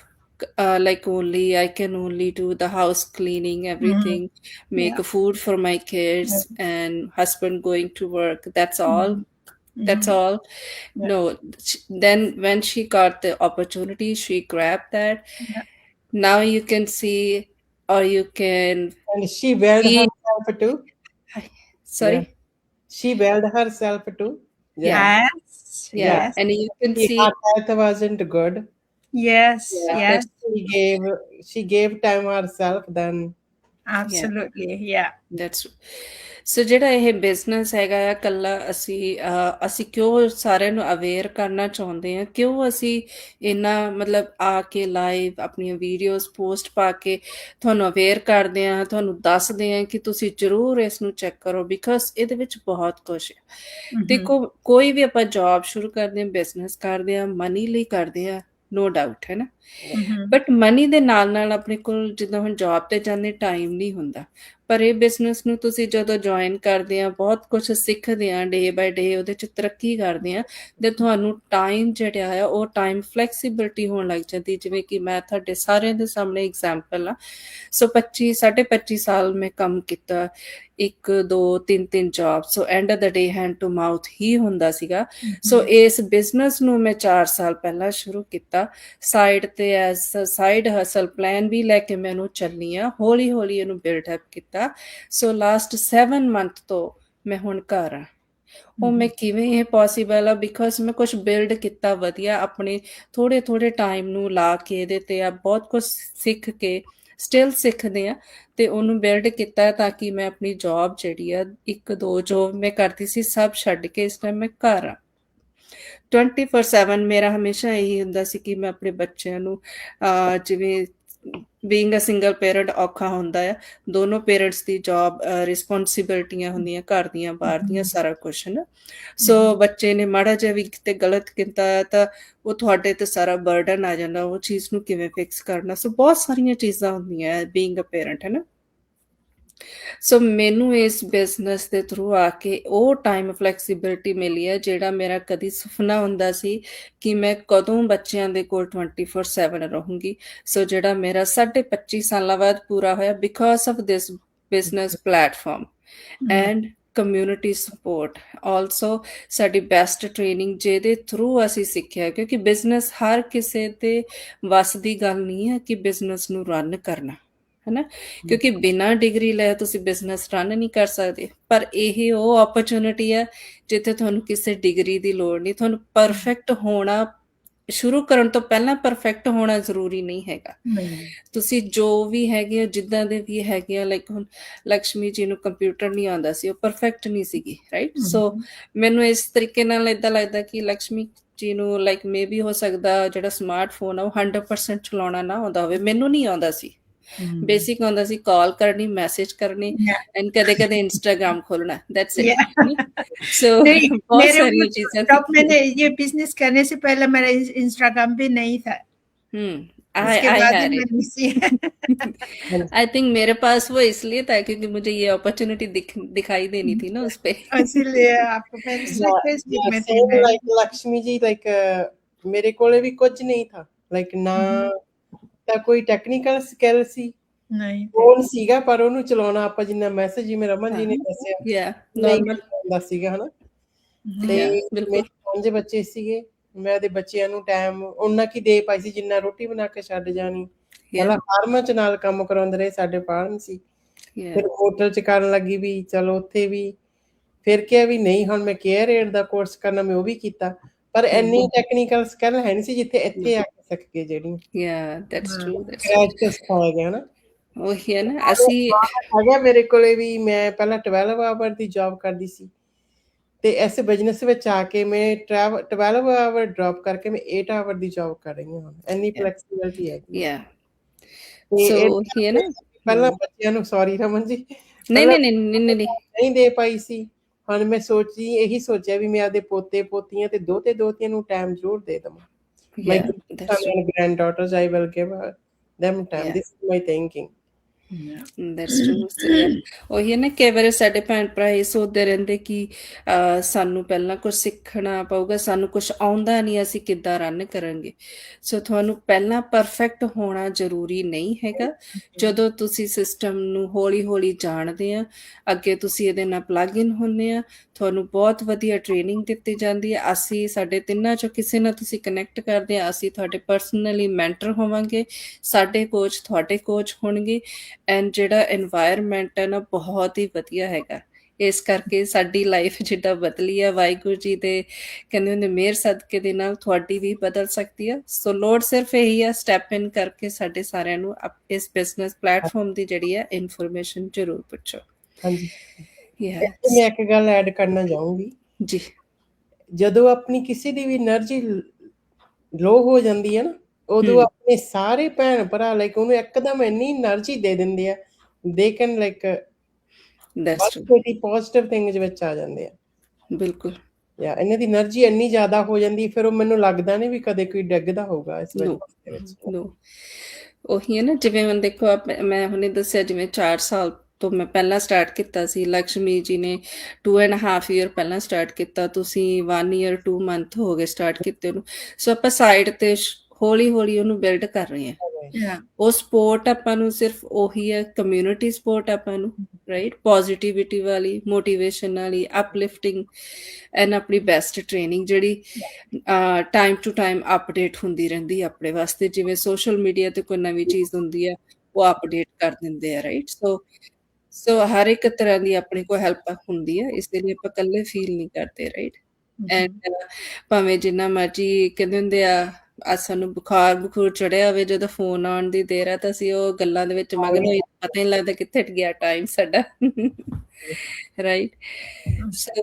S1: like only I can only do the house cleaning, everything, make food for my kids and husband going to work, that's all. That's all. No, then when she got the opportunity, she grabbed that. Now you can see, or you can
S2: And she bailed
S1: see.
S2: herself too.
S1: Sorry.
S2: Yeah. She bailed herself too.
S3: Yes.
S1: Yeah.
S3: Yes.
S1: And you can see.
S2: Her health wasn't good.
S3: Yes. Yes.
S2: She gave time herself then.
S3: Absolutely. Yeah.
S1: That's ਸੋ ਜਿਹੜਾ ਇਹ business ਹੈਗਾ ਆ ਕੱਲਾ ਅਸੀਂ ਕਿਉਂ ਸਾਰਿਆਂ ਨੂੰ aware ਕਰਨਾ ਚਾਹੁੰਦੇ ਹਾਂ, ਕਿਉਂ ਅਸੀਂ ਇਹਨਾਂ ਮਤਲਬ ਆ ਕੇ ਲਾਈਵ ਆਪਣੀਆਂ ਵੀਡੀਓਜ਼ ਪੋਸਟ ਪਾ ਕੇ ਤੁਹਾਨੂੰ ਅਵੇਅਰ ਕਰਦੇ ਹਾਂ, ਤੁਹਾਨੂੰ ਦੱਸਦੇ ਹਾਂ ਕਿ ਤੁਸੀਂ ਜ਼ਰੂਰ ਇਸ ਨੂੰ ਚੈੱਕ ਕਰੋ, ਬਿਕੋਜ਼ ਇਹਦੇ ਵਿੱਚ ਬਹੁਤ ਕੁਛ ਹੈ। ਦੇਖੋ ਕੋਈ ਵੀ ਆਪਾਂ ਜੌਬ ਸ਼ੁਰੂ ਕਰਦੇ ਹਾਂ, ਬਿਜ਼ਨਸ ਕਰਦੇ ਹਾਂ, ਮਨੀ ਲਈ ਕਰਦੇ ਹਾਂ, ਨੋ ਡਾਊਟ, ਹੈ ਨਾ, ਬਟ ਮਨੀ ਦੇ ਨਾਲ ਨਾਲ ਆਪਣੇ ਕੋਲ ਜਿੱਦਾਂ ਹੁਣ ਜੌਬ ਤੇ ਜਾਂਦੇ ਟਾਈਮ ਨਹੀਂ ਹੁੰਦਾ, ਪਰ ਇਹ ਬਿਜ਼ਨਸ ਨੂੰ ਤੁਸੀਂ ਜਦੋਂ ਜੁਆਇਨ ਕਰਦੇ ਆ, ਬਹੁਤ ਕੁਝ ਸਿੱਖਦੇ ਆ, ਡੇ ਬਾਏ ਡੇ ਉਹਦੇ 'ਚ ਤਰੱਕੀ ਕਰਦੇ ਆ, ਤੇ ਤੁਹਾਨੂੰ ਟਾਈਮ ਜਿਹੜਾ ਆ ਉਹ ਟਾਈਮ ਫਲੈਕਸੀਬਿਲਿਟੀ ਹੋਣ ਲੱਗ ਜਾਂਦੀ। ਜਿਵੇਂ ਕਿ ਮੈਂ ਤੁਹਾਡੇ ਸਾਰਿਆਂ ਦੇ ਸਾਹਮਣੇ ਐਗਜ਼ਾਮਪਲ ਆ, ਸੋ 25 ਸਾਲ ਮੈਂ ਕੰਮ ਕੀਤਾ, 1 2 3 job, so end of the day hand to mouth ਹੀ ਹੁੰਦਾ ਸੀਗਾ। ਸੋ ਇਸ ਬਿਜ਼ਨਸ ਨੂੰ ਮੈਂ 4 ਸਾਲ ਪਹਿਲਾਂ ਸ਼ੁਰੂ ਕੀਤਾ, ਸਾਈਡ ਤੇ ਐਜ਼ ਸਾਈਡ ਹਸਲ ਪਲਾਨ ਵੀ ਲੈ ਕੇ ਮੈਨੂੰ ਚੱਲੀ ਆ, ਹੌਲੀ ਹੌਲੀ ਇਹਨੂੰ ਬਿਲਡ ਅਪ ਕੀਤਾ। ਸੋ ਲਾਸਟ 7 ਮੰਥ ਤੋਂ ਮੈਂ ਹੁਣ ਘਰ ਆ। ਉਹ ਮੈਂ ਕਿਵੇਂ ਇਹ ਪੋਸੀਬਲ ਆ, ਬਿਕੋਜ਼ ਮੈਂ ਕੁਝ ਬਿਲਡ ਕੀਤਾ ਵਧੀਆ, ਆਪਣੇ ਥੋੜੇ ਟਾਈਮ ਨੂੰ ਲਾ ਕੇ ਇਹਦੇ ਤੇ ਆ ਬਹੁਤ ਕੁਝ ਸਿੱਖ ਕੇ, ਸਟਿਲ ਸਿੱਖਦੇ ਆ, ਤੇ ਉਹਨੂੰ ਬਿਲਡ ਕੀਤਾ ਤਾਂ ਕਿ ਮੈਂ ਆਪਣੀ ਜੌਬ ਜਿਹੜੀ ਆ 1 2 ਜੋ ਮੈਂ ਕਰਦੀ ਸੀ ਸਭ ਛੱਡ ਕੇ ਇਸ ਟਾਈਮ ਮੈਂ ਘਰ ਆ। 24/7 ਮੇਰਾ ਹਮੇਸ਼ਾ ਇਹੀ ਹੁੰਦਾ ਸੀ ਕਿ ਮੈਂ ਆਪਣੇ ਬੱਚਿਆਂ ਨੂੰ ਜਿਵੇਂ ਬੀਇੰਗ ਅ ਸਿੰਗਲ ਪੇਰੈਂਟ ਔਖਾ ਹੁੰਦਾ ਆ, ਦੋਨੋਂ ਪੇਰੈਂਟਸ ਦੀ ਜੌਬ ਰਿਸਪੌਂਸਿਬਿਲਟੀਆਂ ਹੁੰਦੀਆਂ, ਘਰ ਦੀਆਂ ਬਾਹਰ ਦੀਆਂ ਸਾਰਾ ਕੁਛ ਨਾ। ਸੋ ਬੱਚੇ ਨੇ ਮਾੜਾ ਜਿਹਾ ਵੀ ਕਿਤੇ ਗਲਤ ਕੀਤਾ ਤਾਂ ਉਹ ਤੁਹਾਡੇ ਤੇ ਸਾਰਾ ਬਰਡਨ ਆ ਜਾਂਦਾ, ਉਹ ਚੀਜ਼ ਨੂੰ ਕਿਵੇਂ ਫਿਕਸ ਕਰਨਾ। ਸੋ ਬਹੁਤ ਸਾਰੀਆਂ ਚੀਜ਼ਾਂ ਹੁੰਦੀਆਂ ਬੀਇੰਗ ਅ ਪੇਰੈਂਟ, ਹੈ ਨਾ। ਸੋ ਮੈਨੂੰ ਇਸ ਬਿਜ਼ਨਸ ਦੇ ਥਰੂ ਆ ਕੇ ਉਹ ਟਾਈਮ ਫਲੈਕਸੀਬਿਲਿਟੀ ਮਿਲੀ ਹੈ ਜਿਹੜਾ ਮੇਰਾ ਕਦੀ ਸੁਪਨਾ ਹੁੰਦਾ ਸੀ ਕਿ ਮੈਂ ਕਦੋਂ ਬੱਚਿਆਂ ਦੇ ਕੋਲ 24/7 ਰਹੂੰਗੀ। ਸੋ ਜਿਹੜਾ ਮੇਰਾ 25 ਸਾਲਾਂ ਬਾਅਦ ਪੂਰਾ ਹੋਇਆ because of this business platform and community support, also ਸਾਡੀ ਬੈਸਟ ਟ੍ਰੇਨਿੰਗ ਜਿਹਦੇ ਥਰੂ ਅਸੀਂ ਸਿੱਖਿਆ, ਕਿਉਂਕਿ ਬਿਜ਼ਨਸ ਹਰ ਕਿਸੇ ਦੇ ਵੱਸ ਦੀ ਗੱਲ ਨਹੀਂ ਹੈ ਕਿ ਬਿਜ਼ਨਸ ਨੂੰ ਰਨ ਕਰਨਾ, ਹੈ ਨਾ, ਕਿਉਂਕਿ ਬਿਨਾਂ ਡਿਗਰੀ ਲਏ ਤੁਸੀਂ ਬਿਜ਼ਨਸ ਰਨ ਨਹੀਂ ਕਰ ਸਕਦੇ। ਪਰ ਇਹ ਉਹ ਓਪਰਚੁਨਿਟੀ ਹੈ ਜਿੱਥੇ ਤੁਹਾਨੂੰ ਕਿਸੇ ਡਿਗਰੀ ਦੀ ਲੋੜ ਨਹੀਂ, ਤੁਹਾਨੂੰ ਪਰਫੈਕਟ ਹੋਣਾ, ਸ਼ੁਰੂ ਕਰਨ ਤੋਂ ਪਹਿਲਾਂ ਪਰਫੈਕਟ ਹੋਣਾ ਜ਼ਰੂਰੀ ਨਹੀਂ ਹੈਗਾ। ਤੁਸੀਂ ਜੋ ਵੀ ਹੈਗੇ ਹੋ, ਜਿੱਦਾਂ ਦੇ ਵੀ ਹੈਗੇ ਆ, ਲਾਈਕ ਹੁਣ ਲਕਸ਼ਮੀ ਜੀ ਨੂੰ ਕੰਪਿਊਟਰ ਨਹੀਂ ਆਉਂਦਾ ਸੀ, ਉਹ ਪਰਫੈਕਟ ਨਹੀਂ ਸੀਗੀ, ਰਾਈਟ। ਸੋ ਮੈਨੂੰ ਇਸ ਤਰੀਕੇ ਨਾਲ ਏਦਾਂ ਲੱਗਦਾ ਕਿ ਲਕਸ਼ਮੀ ਜੀ ਨੂੰ ਲਾਈਕ ਮੇ ਵੀ ਹੋ ਸਕਦਾ ਜਿਹੜਾ ਸਮਾਰਟਫੋਨ ਆ ਉਹ 100% ਚਲਾਉਣਾ ਨਾ ਆਉਂਦਾ ਹੋਵੇ, ਮੈਨੂੰ ਨਹੀਂ ਆਉਂਦਾ ਸੀ। ਬੇਸਿਕ ਆਉਂਦਾ ਸੀ ਕਾਲ ਕਰਨੀ, ਮੈਸੇਜ ਕਰਨੀ, ਐਂਡ ਕਦੇ ਇੰਸਟਾਗ੍ਰਾਮ ਖੋਲਣਾ, दैट्स इट। सो बहुत सारी चीजें
S3: जब मैंने ये बिजनेस करने से पहले मेरा इंस्टाग्राम भी नहीं था।
S1: I had it. I think मेरे पास वो इसलिए था क्योंकि मुझे ये अपॉर्चुनिटी दिखाई देनी थी ना उस पे,
S3: इसलिए आपको फेसबुक में थी।
S2: like लक्ष्मी जी, like मेरे कोले भी कुछ नहीं था, like ना ਤਾਂ ਕੋਈ ਟੈਕਨੀਕਲ ਸਕਿੱਲ ਸੀ,
S3: ਨਹੀਂ
S2: ਫੋਨ ਸੀਗਾ ਪਰ ਉਹਨੂੰ ਚਲਾਉਣਾ ਆਪਾਂ ਜਿੰਨਾ ਮੈਸੇਜ ਜਿਵੇਂ ਰਮਨ ਜੀ ਨੇ ਦੱਸਿਆ
S1: ਨੋਰਮਲ
S2: ਹੁੰਦਾ ਸੀਗਾ, ਹਨਾ। ਤੇ ਮੇਰੇ 5 ਬੱਚੇ ਸੀਗੇ, ਮੈਂ ਉਹਦੇ ਬੱਚਿਆਂ ਨੂੰ ਟਾਈਮ ਉਹਨਾਂ ਕੀ ਦੇ ਪਾਈ ਸੀ ਜਿੰਨਾ ਰੋਟੀ ਬਣਾ ਕੇ ਛੱਡ ਜਾਣੀ। ਪਹਿਲਾਂ ਫਾਰਮਾਂ ਚ ਨਾਲ ਕੰਮ ਕਰਾਉਂਦੇ ਰਹੇ, ਸਾਡੇ ਫਾਰਮ ਸੀ, ਫਿਰ ਹੋਟਲ ਚ ਕਰਨ ਲੱਗੀ ਵੀ ਚਲੋ ਉੱਥੇ ਵੀ, ਫਿਰ ਕਿਹਾ ਵੀ ਨਹੀਂ ਹੁਣ ਮੈਂ ਕੇਅਰ ਏਡ ਦਾ ਕੋਰਸ ਕਰਨਾ, ਮੈਂ ਉਹ ਵੀ ਕੀਤਾ, ਪਰ ਇੰਨੀ ਟੈਕਨੀਕਲ ਸਕਿੱਲ ਹੈ ਨਹੀਂ ਸੀ ਜਿੱਥੇ ਇੱਥੇ ਆ ਕੇ ਸਿੱਖ ਕੇ ਜਿਹੜੀਆਂ ਸਿਖਾਇਆ ਗਿਆ ਨਾ।
S1: ਉਹੀ ਹੈ ਨਾ, ਅਸੀਂ
S2: ਹੈਗਾ ਮੇਰੇ ਕੋਲੇ ਵੀ, ਮੈਂ ਪਹਿਲਾਂ 12 ਆਵਰ ਦੀ ਜੌਬ ਕਰਦੀ ਸੀ, ਤੇ ਇਸ ਬਿਜ਼ਨਸ ਵਿੱਚ ਆ ਕੇ ਮੈਂ 12 ਆਵਰ ਡ੍ਰੌਪ ਕਰਕੇ ਮੈਂ 8 ਆਵਰ ਦੀ ਜੌਬ ਕਰ ਰਹੀ ਹਾਂ ਹੁਣ, ਇੰਨੀ ਫਲੈਕਸੀਬਿਲਿਟੀ ਹੈਗੀ।
S1: ਸੋ ਉਹੀ ਹੈ ਨਾ,
S2: ਪਹਿਲਾਂ ਬੱਚਿਆਂ ਨੂੰ, ਸੌਰੀ ਰਮਨ ਜੀ,
S1: ਨਹੀਂ
S2: ਪਹਿਲਾਂ
S1: ਨਹੀਂ ਨਹੀਂ ਨਹੀਂ ਨਹੀਂ ਨਹੀਂ।
S2: ਨਹੀਂ ਦੇ ਪਾਈ ਸੀ, ਹੁਣ ਮੈਂ ਇਹੀ ਸੋਚਿਆ ਵੀ ਮੈਂ ਆਪਦੇ ਪੋਤੇ ਪੋਤੀਆਂ ਤੇ ਦੋਤੇ ਦੋਤੀਆਂ ਨੂੰ ਟਾਈਮ ਜ਼ਰੂਰ ਦੇ ਦੇਵਾਂ। My
S1: Yeah, that's true.
S2: granddaughters, I will give them time.
S1: Yeah.
S2: This is my thinking.
S1: That's true. So, yeah. ਉਹੀ ਹੈ ਨਾ, ਕਈ ਵਾਰੀ ਸਾਡੇ ਭੈਣ ਭਰਾ ਇਹ ਸੋਚਦੇ ਰਹਿੰਦੇ ਕਿ ਸਾਨੂੰ ਪਹਿਲਾਂ ਕੁਝ ਸਿੱਖਣਾ ਪਊਗਾ, ਸਾਨੂੰ ਕੁਝ ਆਉਂਦਾ ਨਹੀਂ, ਅਸੀਂ ਕਿੱਦਾਂ ਰਨ ਕਰਾਂਗੇ। ਸੋ ਤੁਹਾਨੂੰ ਪਹਿਲਾਂ ਪਰਫੈਕਟ ਹੋਣਾ ਜ਼ਰੂਰੀ ਨਹੀਂ ਹੈਗਾ। ਜਦੋਂ ਤੁਸੀਂ ਸਿਸਟਮ ਨੂੰ ਹੌਲੀ ਹੌਲੀ ਜਾਣਦੇ ਆ, ਅੱਗੇ ਤੁਸੀਂ ਇਹਦੇ ਨਾਲ ਪਲੱਗ ਇਨ ਹੁੰਦੇ ਆ, ਤੁਹਾਨੂੰ ਬਹੁਤ ਵਧੀਆ ਟ੍ਰੇਨਿੰਗ ਦਿੱਤੀ ਜਾਂਦੀ ਹੈ। ਅਸੀਂ ਸਾਡੇ ਤਿੰਨਾਂ ਚੋਂ ਕਿਸੇ ਨਾਲ ਤੁਸੀਂ ਕਨੈਕਟ ਕਰਦੇ ਆ, ਅਸੀਂ ਤੁਹਾਡੇ ਪਰਸਨਲੀ ਮੈਂਟਰ ਹੋਵਾਂਗੇ, ਸਾਡੇ ਕੋਚ ਤੁਹਾਡੇ ਕੋਚ ਹੋਣਗੇ, ਐਂਡ ਜਿਹੜਾ এনवायरमेंट ਹੈ ਨਾ ਬਹੁਤ ਹੀ ਵਧੀਆ ਹੈਗਾ। ਇਸ ਕਰਕੇ ਸਾਡੀ ਲਾਈਫ ਜਿੱਦਾਂ ਬਦਲੀ ਆ, ਵਾਹਿਗੁਰੂ ਜੀ ਦੇ ਕਹਿੰਦੇ ਹੁੰਦੇ ਮਿਹਰ ਸਦਕੇ ਦੇ ਨਾਲ ਤੁਹਾਡੀ ਵੀ ਬਦਲ ਸਕਦੀ ਆ। ਸੋ ਲੋੜ ਸਿਰਫ ਇਹੀ ਆ, ਸਟੈਪ ਇਨ ਕਰਕੇ ਸਾਡੇ ਸਾਰਿਆਂ ਨੂੰ ਇਸ ਬਿਜ਼ਨਸ ਪਲੇਟਫਾਰਮ ਦੀ ਜਿਹੜੀ ਹੈ ਇਨਫੋਰਮੇਸ਼ਨ ਜ਼ਰੂਰ ਪੁੱਛੋ।
S2: ਹਾਂਜੀ,
S1: ਯੈਸ
S2: ਮੈਂ ਇੱਕ ਗੱਲ ਐਡ ਕਰਨਾ ਚਾਹੂੰਗੀ।
S1: ਜੀ।
S2: ਜਦੋਂ ਆਪਣੀ ਕਿਸੇ ਦੀ ਵੀ એનર્ਜੀ ਲੋ ਹੋ ਜਾਂਦੀ ਹੈ ਨਾ, ਉਦੋਂ ਆਪਣੇ ਸਾਰੇ ਭੈਣ ਭਰਾ ਲਾਈਕ ਉਹਨੂੰ ਇੱਕਦਮ ਇੰਨੀ એનર્ਜੀ ਦੇ ਦਿੰਦੇ ਆ, they can like positive things ਵਿੱਚ ਆ ਜਾਂਦੇ ਆ।
S1: ਬਿਲਕੁਲ।
S2: ਯਾ ਇਹਨਾਂ ਦੀ એનર્ਜੀ ਇੰਨੀ ਜ਼ਿਆਦਾ ਹੋ ਜਾਂਦੀ, ਫਿਰ ਉਹ ਮੈਨੂੰ ਲੱਗਦਾ ਨਹੀਂ ਵੀ ਕਦੇ ਕੋਈ ਡਿੱਗਦਾ ਹੋਊਗਾ ਇਸ ਵਿੱਚ।
S1: ਉਹੀ ਹੈ ਨਾ, ਜਿਵੇਂ ਹੁਣ ਦੇਖੋ ਮੈਂ ਹੁਣੇ ਦੱਸਿਆ, ਜਿਵੇਂ 4 ਸਾਲ ਤੋਂ ਮੈਂ ਪਹਿਲਾਂ ਸਟਾਰਟ ਕੀਤਾ ਸੀ, ਲక్ష్ਮੀ ਜੀ ਨੇ 2.5 year ਪਹਿਲਾਂ ਸਟਾਰਟ ਕੀਤਾ, ਤੁਸੀਂ 1 year 2 month ਹੋ ਗਏ ਸਟਾਰਟ ਕੀਤੇ ਨੂੰ। ਸੋ ਆਪਾਂ ਸਾਈਡ ਤੇ ਹੌਲੀ ਹੌਲੀ ਉਹਨੂੰ ਬਿਲਡ ਕਰ ਰਹੇ ਹਾਂ। ਉਹ ਸਪੋਰਟ ਆਪਾਂ ਨੂੰ ਸਿਰਫ ਉਹੀ ਹੈ, ਕਮਿਊਨਿਟੀ ਸਪੋਰਟ ਆਪਾਂ ਨੂੰ, ਰਾਈਟ, ਪੋਜ਼ਿਟਿਵਿਟੀ ਵਾਲੀ, ਮੋਟੀਵੇਸ਼ਨ ਵਾਲੀ, ਅਪਲਿਫਟਿੰਗ, ਐਂਡ ਆਪਣੀ ਬੈਸਟ ਟ੍ਰੇਨਿੰਗ ਜਿਹੜੀ ਟਾਈਮ ਟੂ ਟਾਈਮ ਅਪਡੇਟ ਹੁੰਦੀ ਰਹਿੰਦੀ ਹੈ ਆਪਣੇ ਵਾਸਤੇ। ਜਿਵੇਂ ਸੋਸ਼ਲ ਮੀਡੀਆ ਤੇ ਕੋਈ ਨਵੀਂ ਚੀਜ਼ ਹੁੰਦੀ ਹੈ, ਉਹ ਅਪਡੇਟ ਕਰ ਦਿੰਦੇ ਆ, ਰਾਈਟ। ਸੋ ਹਰ ਇੱਕ ਤਰ੍ਹਾਂ ਦੀ ਆਪਣੇ ਕੋਲ ਹੈਲਪ ਹੁੰਦੀ ਹੈ, ਇਸ ਲਈ ਆਪਾਂ ਇਕੱਲੇ ਫੀਲ ਨਹੀਂ ਕਰਦੇ, ਰਾਈਟ। ਐਂਡ ਭਾਵੇਂ ਜਿੰਨਾ ਮਰਜੀ ਕਹਿੰਦੇ ਹੁੰਦੇ ਆ, ਅੱਜ ਸਾਨੂੰ ਬੁਖਾਰ ਚੜਿਆ ਹੋਵੇ, ਜਦੋਂ ਫੋਨ ਆਉਣ ਦੀ ਦੇਰ ਆ ਤਾਂ ਅਸੀਂ ਉਹ ਗੱਲਾਂ ਦੇ ਵਿੱਚ ਮਗਨ ਹੋਈ, ਪਤਾ ਨਹੀਂ ਲੱਗਦਾ ਕਿੱਥੇ ਗਿਆ ਟਾਈਮ ਸਾਡਾ, राइट। सो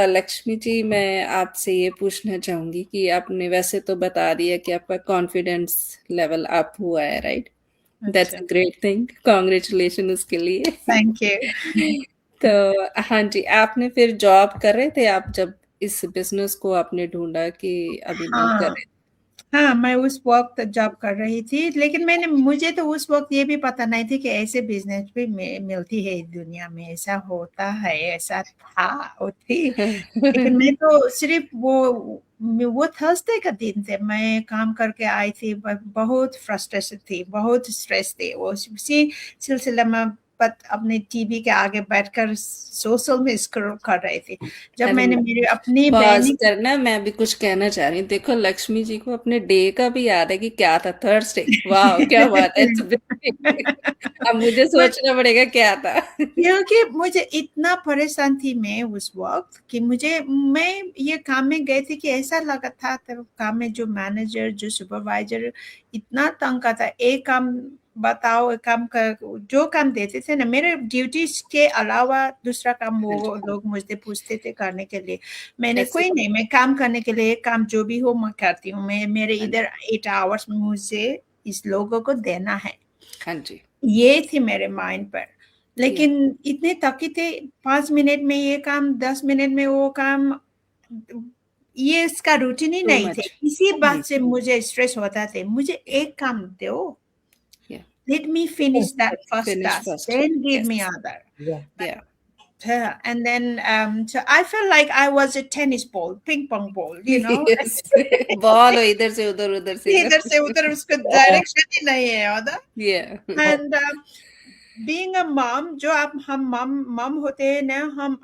S1: लक्ष्मी जी, मैं आपसे ये पूछना चाहूंगी कि आपने वैसे तो बता दिया कि आपका कॉन्फिडेंस लेवल अप हुआ है, right. That's a great thing, congratulation उसके लिए।
S3: Thank you.
S1: तो हाँ जी, आपने फिर जॉब कर रहे थे आप जब इस बिजनेस को आपने ढूंढा कि अभी नहीं कर रहे?
S3: हाँ, मैं उस वक्त जॉब कर रही थी, लेकिन मुझे तो उस वक्त ये भी पता नहीं थी कि ऐसे बिजनेस भी मिलती है दुनिया में, ऐसा होता है, ऐसा था होती। लेकिन मैं तो सिर्फ वो थर्सडे का दिन थे, मैं काम करके आई थी, बहुत फ्रस्ट्रेशन थी, बहुत स्ट्रेस थी। वो उसी सिलसिले में अपने टीवी के आगे बैठकर सोशल में स्क्रॉल कर रही थी, जब मैंने मेरी अपनी
S1: पॉज करना, मैं भी कुछ कहना चाह रही हूँ। देखो लक्ष्मी जी को अपने डे का भी याद है कि क्या था, थर्सडे। वाह, क्या बात है। अब मुझे सोचना पड़ेगा क्या था,
S3: क्योंकि मुझे इतना परेशान थी मैं उस वक्त कि मैं ये काम में गई थी कि ऐसा लगा था, तो काम में जो मैनेजर, जो सुपरवाइजर इतना तंग का था, एक काम बताओ, काम कर, जो काम देते थे ना, मेरे ड्यूटीज के अलावा दूसरा काम वो लोग मुझसे पूछते थे करने के लिए। मैंने कोई नहीं, मैं काम करने के लिए काम जो भी हो मैं करती हूँ। मैं मेरे इधर 8 hours में मुझे इस लोगों को देना है।
S1: हाँ जी,
S3: ये थी मेरे माइंड पर। लेकिन इतने तकी थे, 5 मिनट में ये काम, 10 मिनट में वो काम, ये इसका रूटीन ही नहीं थे। इसी बात से मुझे स्ट्रेस होता था। मुझे एक काम दो, let me finish that first task, then give me other. And then so I felt like I was a tennis ball, ping pong ball, you know.
S1: Ball हो इधर से उधर, उधर से
S3: उधर, उसका डायरेक्शन ही नहीं है उधर। And being a mom, जो आप हम मम होते हैं ना,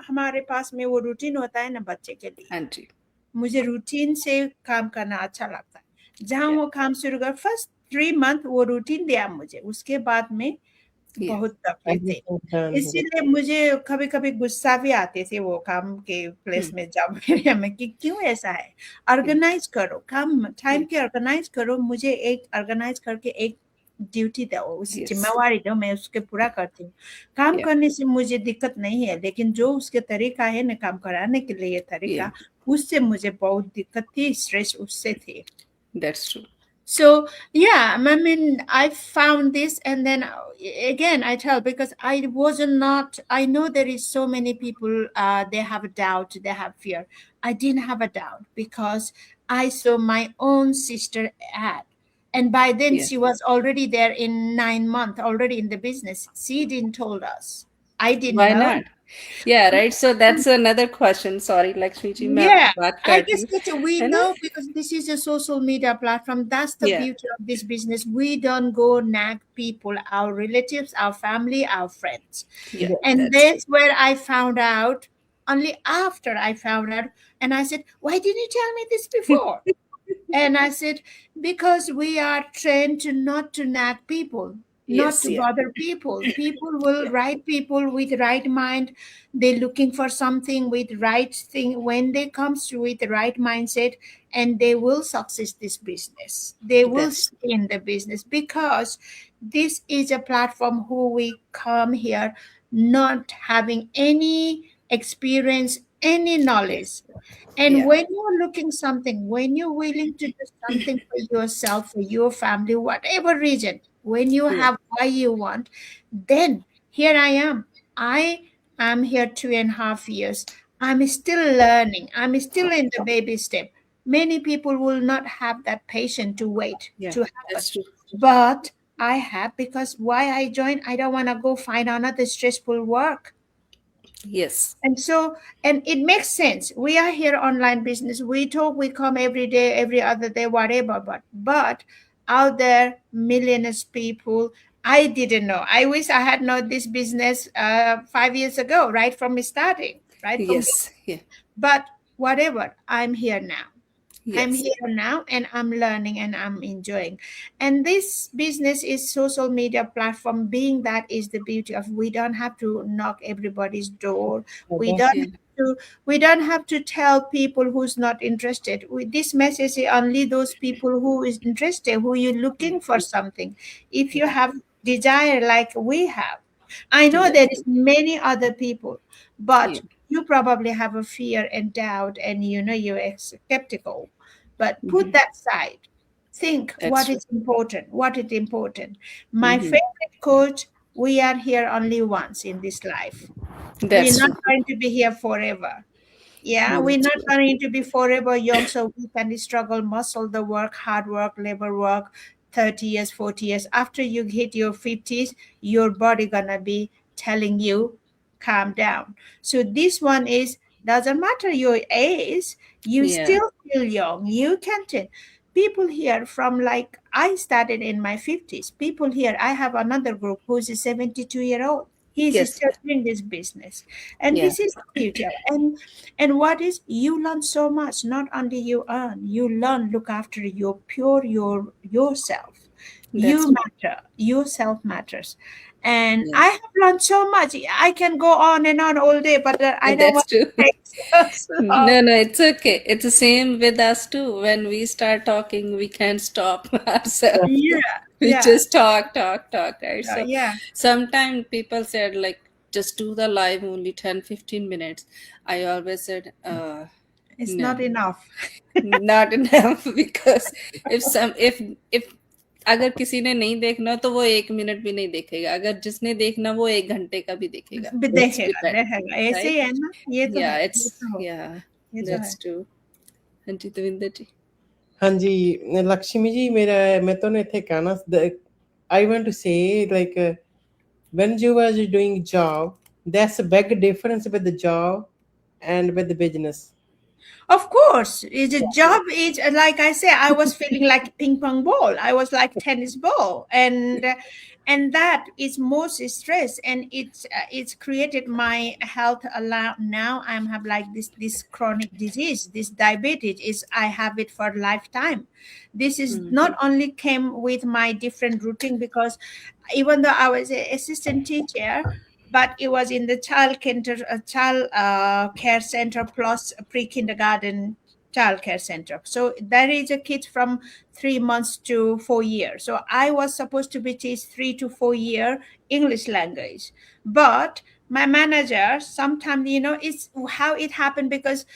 S3: हमारे पास में वो रूटीन होता है ना बच्चे के लिए।
S1: हाँ जी, मुझे
S3: रूटीन से काम करना अच्छा लगता है। जहाँ वो काम शुरू कर, फर्स्ट 3 month वो रूटीन दिया मुझे, उसके बाद में बहुत तकलीफ थी। इसीलिए मुझे कभी कभी गुस्सा भी आते थे वो काम के प्लेस में, जब एरिया में, कि क्यों ऐसा है। ऑर्गेनाइज करो काम, टाइम के ऑर्गेनाइज करो। मुझे एक ऑर्गेनाइज करके एक ड्यूटी दो, उस जिम्मेवारी दो, मैं उसके पूरा करती हूँ। काम करने से मुझे दिक्कत नहीं है, लेकिन जो उसके तरीका है ना काम कराने के लिए तरीका, उससे मुझे बहुत दिक्कत थी, स्ट्रेस उससे थी।
S1: That's true.
S3: So yeah, I mean, I found this, and then again, I tell, because I wasn't not. I know there is so many people. They have a doubt, they have fear. I didn't have a doubt because I saw my own sister ad, and by then
S1: Yeah.
S3: she was already there in 9 months, already in the business. She didn't told us. I didn't
S1: Why
S3: know.
S1: not? Yeah, right. So that's another question. Sorry, Lakshmi ji, मैं
S3: Yeah,
S1: आपकी बात
S3: I
S1: काट रही
S3: guess
S1: हूँ,
S3: that we
S1: है ना?
S3: know because this is a social media platform. That's the
S1: Yeah,
S3: beauty of this business. We don't go nag people, our relatives, our family, our friends.
S1: yeah,
S2: Yeah.
S3: And
S1: that's true.
S3: that's where I found out, only after I found out. And I said, why didn't you tell me this before? And I said, because we are trained to not to nag people, not
S1: Yes,
S3: to
S1: yeah,
S3: bother people. People will
S1: yeah,
S3: right people with right mind. They're looking for something with right thing. When they comes to with the right mindset, and they will success this business. They will
S1: that's
S3: stay in the business because this is a platform who we come here not having any experience, any knowledge, and
S1: yeah,
S3: when you're looking something, when you're willing to do something for yourself, for your family, whatever reason, when you
S1: yeah,
S3: have why you want, then here I am. I am here 2.5 years. I'm still learning. I'm still in the baby step. Many people will not have that patience to wait
S1: yeah,
S3: to happen.
S1: that's true.
S3: But I have, because why I joined, I don't want to go find another stressful work.
S1: Yes,
S3: And so, and it makes sense. We are here online business. We talk, we come every day, every other day, whatever. But out there, millions people. I didn't know. I wish I had known this business 5 years ago, right from starting, right from.
S1: yes, yeah,
S3: But whatever, I'm here now. I'm
S1: yes,
S3: here now and I'm learning and I'm enjoying. And this business is social media platform, being that is the beauty of, we don't have to knock everybody's door. We
S2: Okay.
S3: don't
S1: yeah,
S3: have to, we don't have to tell people who's not interested. With this message is only those people who is interested, who you're looking for something. If you have desire like we have, I know there
S1: that's
S3: is
S1: true.
S3: many other people,
S1: Yeah,
S3: but you probably have a fear and doubt, and you're skeptical. But put
S1: hmm,
S3: that side. Think
S1: that's
S3: what
S1: true.
S3: is important. What is important. My
S1: Hmm,
S3: favorite quote: "We are here only once in this life. We're
S1: that's
S3: not
S1: true.
S3: going to be here forever. Yeah, we're
S1: That's
S3: not
S1: true.
S3: going to be forever young, so we can struggle, muscle the work, hard work, labor work, 30 years, 40 years. After you hit your 50s, your body gonna be telling you, calm down. So this one is, doesn't matter your age, you
S1: Yeah,
S3: still feel young. You can tell. People here from, like, I started in my 50s. People here, I have another group who's a 72-year-old. He's
S1: yes,
S3: still doing this business. And
S1: yeah,
S3: this is the beauty. And what is, you learn so much. Not only you earn, you learn, look after your pure yourself.
S1: that's
S3: You
S1: true.
S3: matter. Yourself matters. And I
S1: Yes,
S3: have learned so much. I can go on and on all day, but I don't
S1: that's
S3: want
S1: true.
S3: to take so.
S1: No, no, it's okay. It's the same with us too. When we start talking, we can't stop ourselves.
S3: Yeah,
S1: We
S3: yeah,
S1: just talk, talk, talk, right? So
S3: yeah.
S1: sometimes people said like just do the live only 10, 15 minutes. I always said,
S3: It's
S1: no,
S3: not enough.
S1: not enough because if अगर किसी ने नहीं देखना तो वो 1 minute भी नहीं देखेगा अगर जिसने देखना वो 1 घंटे का भी देखेगा इट्स
S3: देखेगा
S1: डिपेंड
S3: देखेगा, ऐसे ही
S1: राइट
S3: है ना, ये तो
S1: या
S3: है, ये
S1: इट्स
S3: तो हो,
S1: या
S3: ये तो
S1: दैट्स
S3: है।
S1: ट्रू हाँ जी दविंदर जी
S2: ਹਾਂਜੀ ਲక్ష్ਮੀ ਜੀ ਮੇਰਾ ਮੈਂ ਤੁਹਾਨੂੰ ਇੱਥੇ ਕਹਿਣਾ I want to say like when you was doing job that's a big difference with the job and with the business.
S3: Of course, it's a
S1: या
S3: job. It's like I say, I was feeling like a ping pong ball. I was like tennis ball, and that is most stress, and it's created my health a lot. Now I'm have like this chronic disease, this diabetes is, I have it for lifetime. This is not only came with my different routine, because even though I was an assistant teacher, but it was in the child care center plus pre-kindergarten child care center. So there is a kid from 3 months to 4 years. So I was supposed to be teach 3 to 4 year English language, but my manager sometimes, it's how it happened, because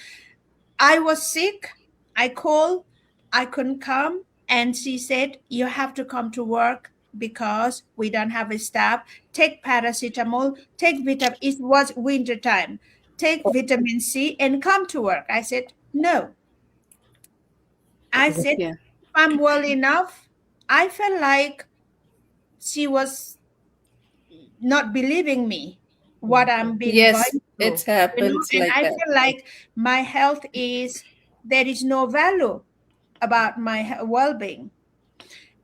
S3: I was sick. I called. I couldn't come. And she said, you have to come to work because we don't have a staff. Take paracetamol, take vitamin. It was winter time. Take vitamin C and come to work. I said, no. I said,
S1: Yeah.
S3: I'm well enough. I felt like she was not believing me, what I'm being
S1: Yes,
S3: going through.
S1: it happens
S3: And
S1: like
S3: I
S1: that.
S3: feel like my health is, there is no value about my well-being.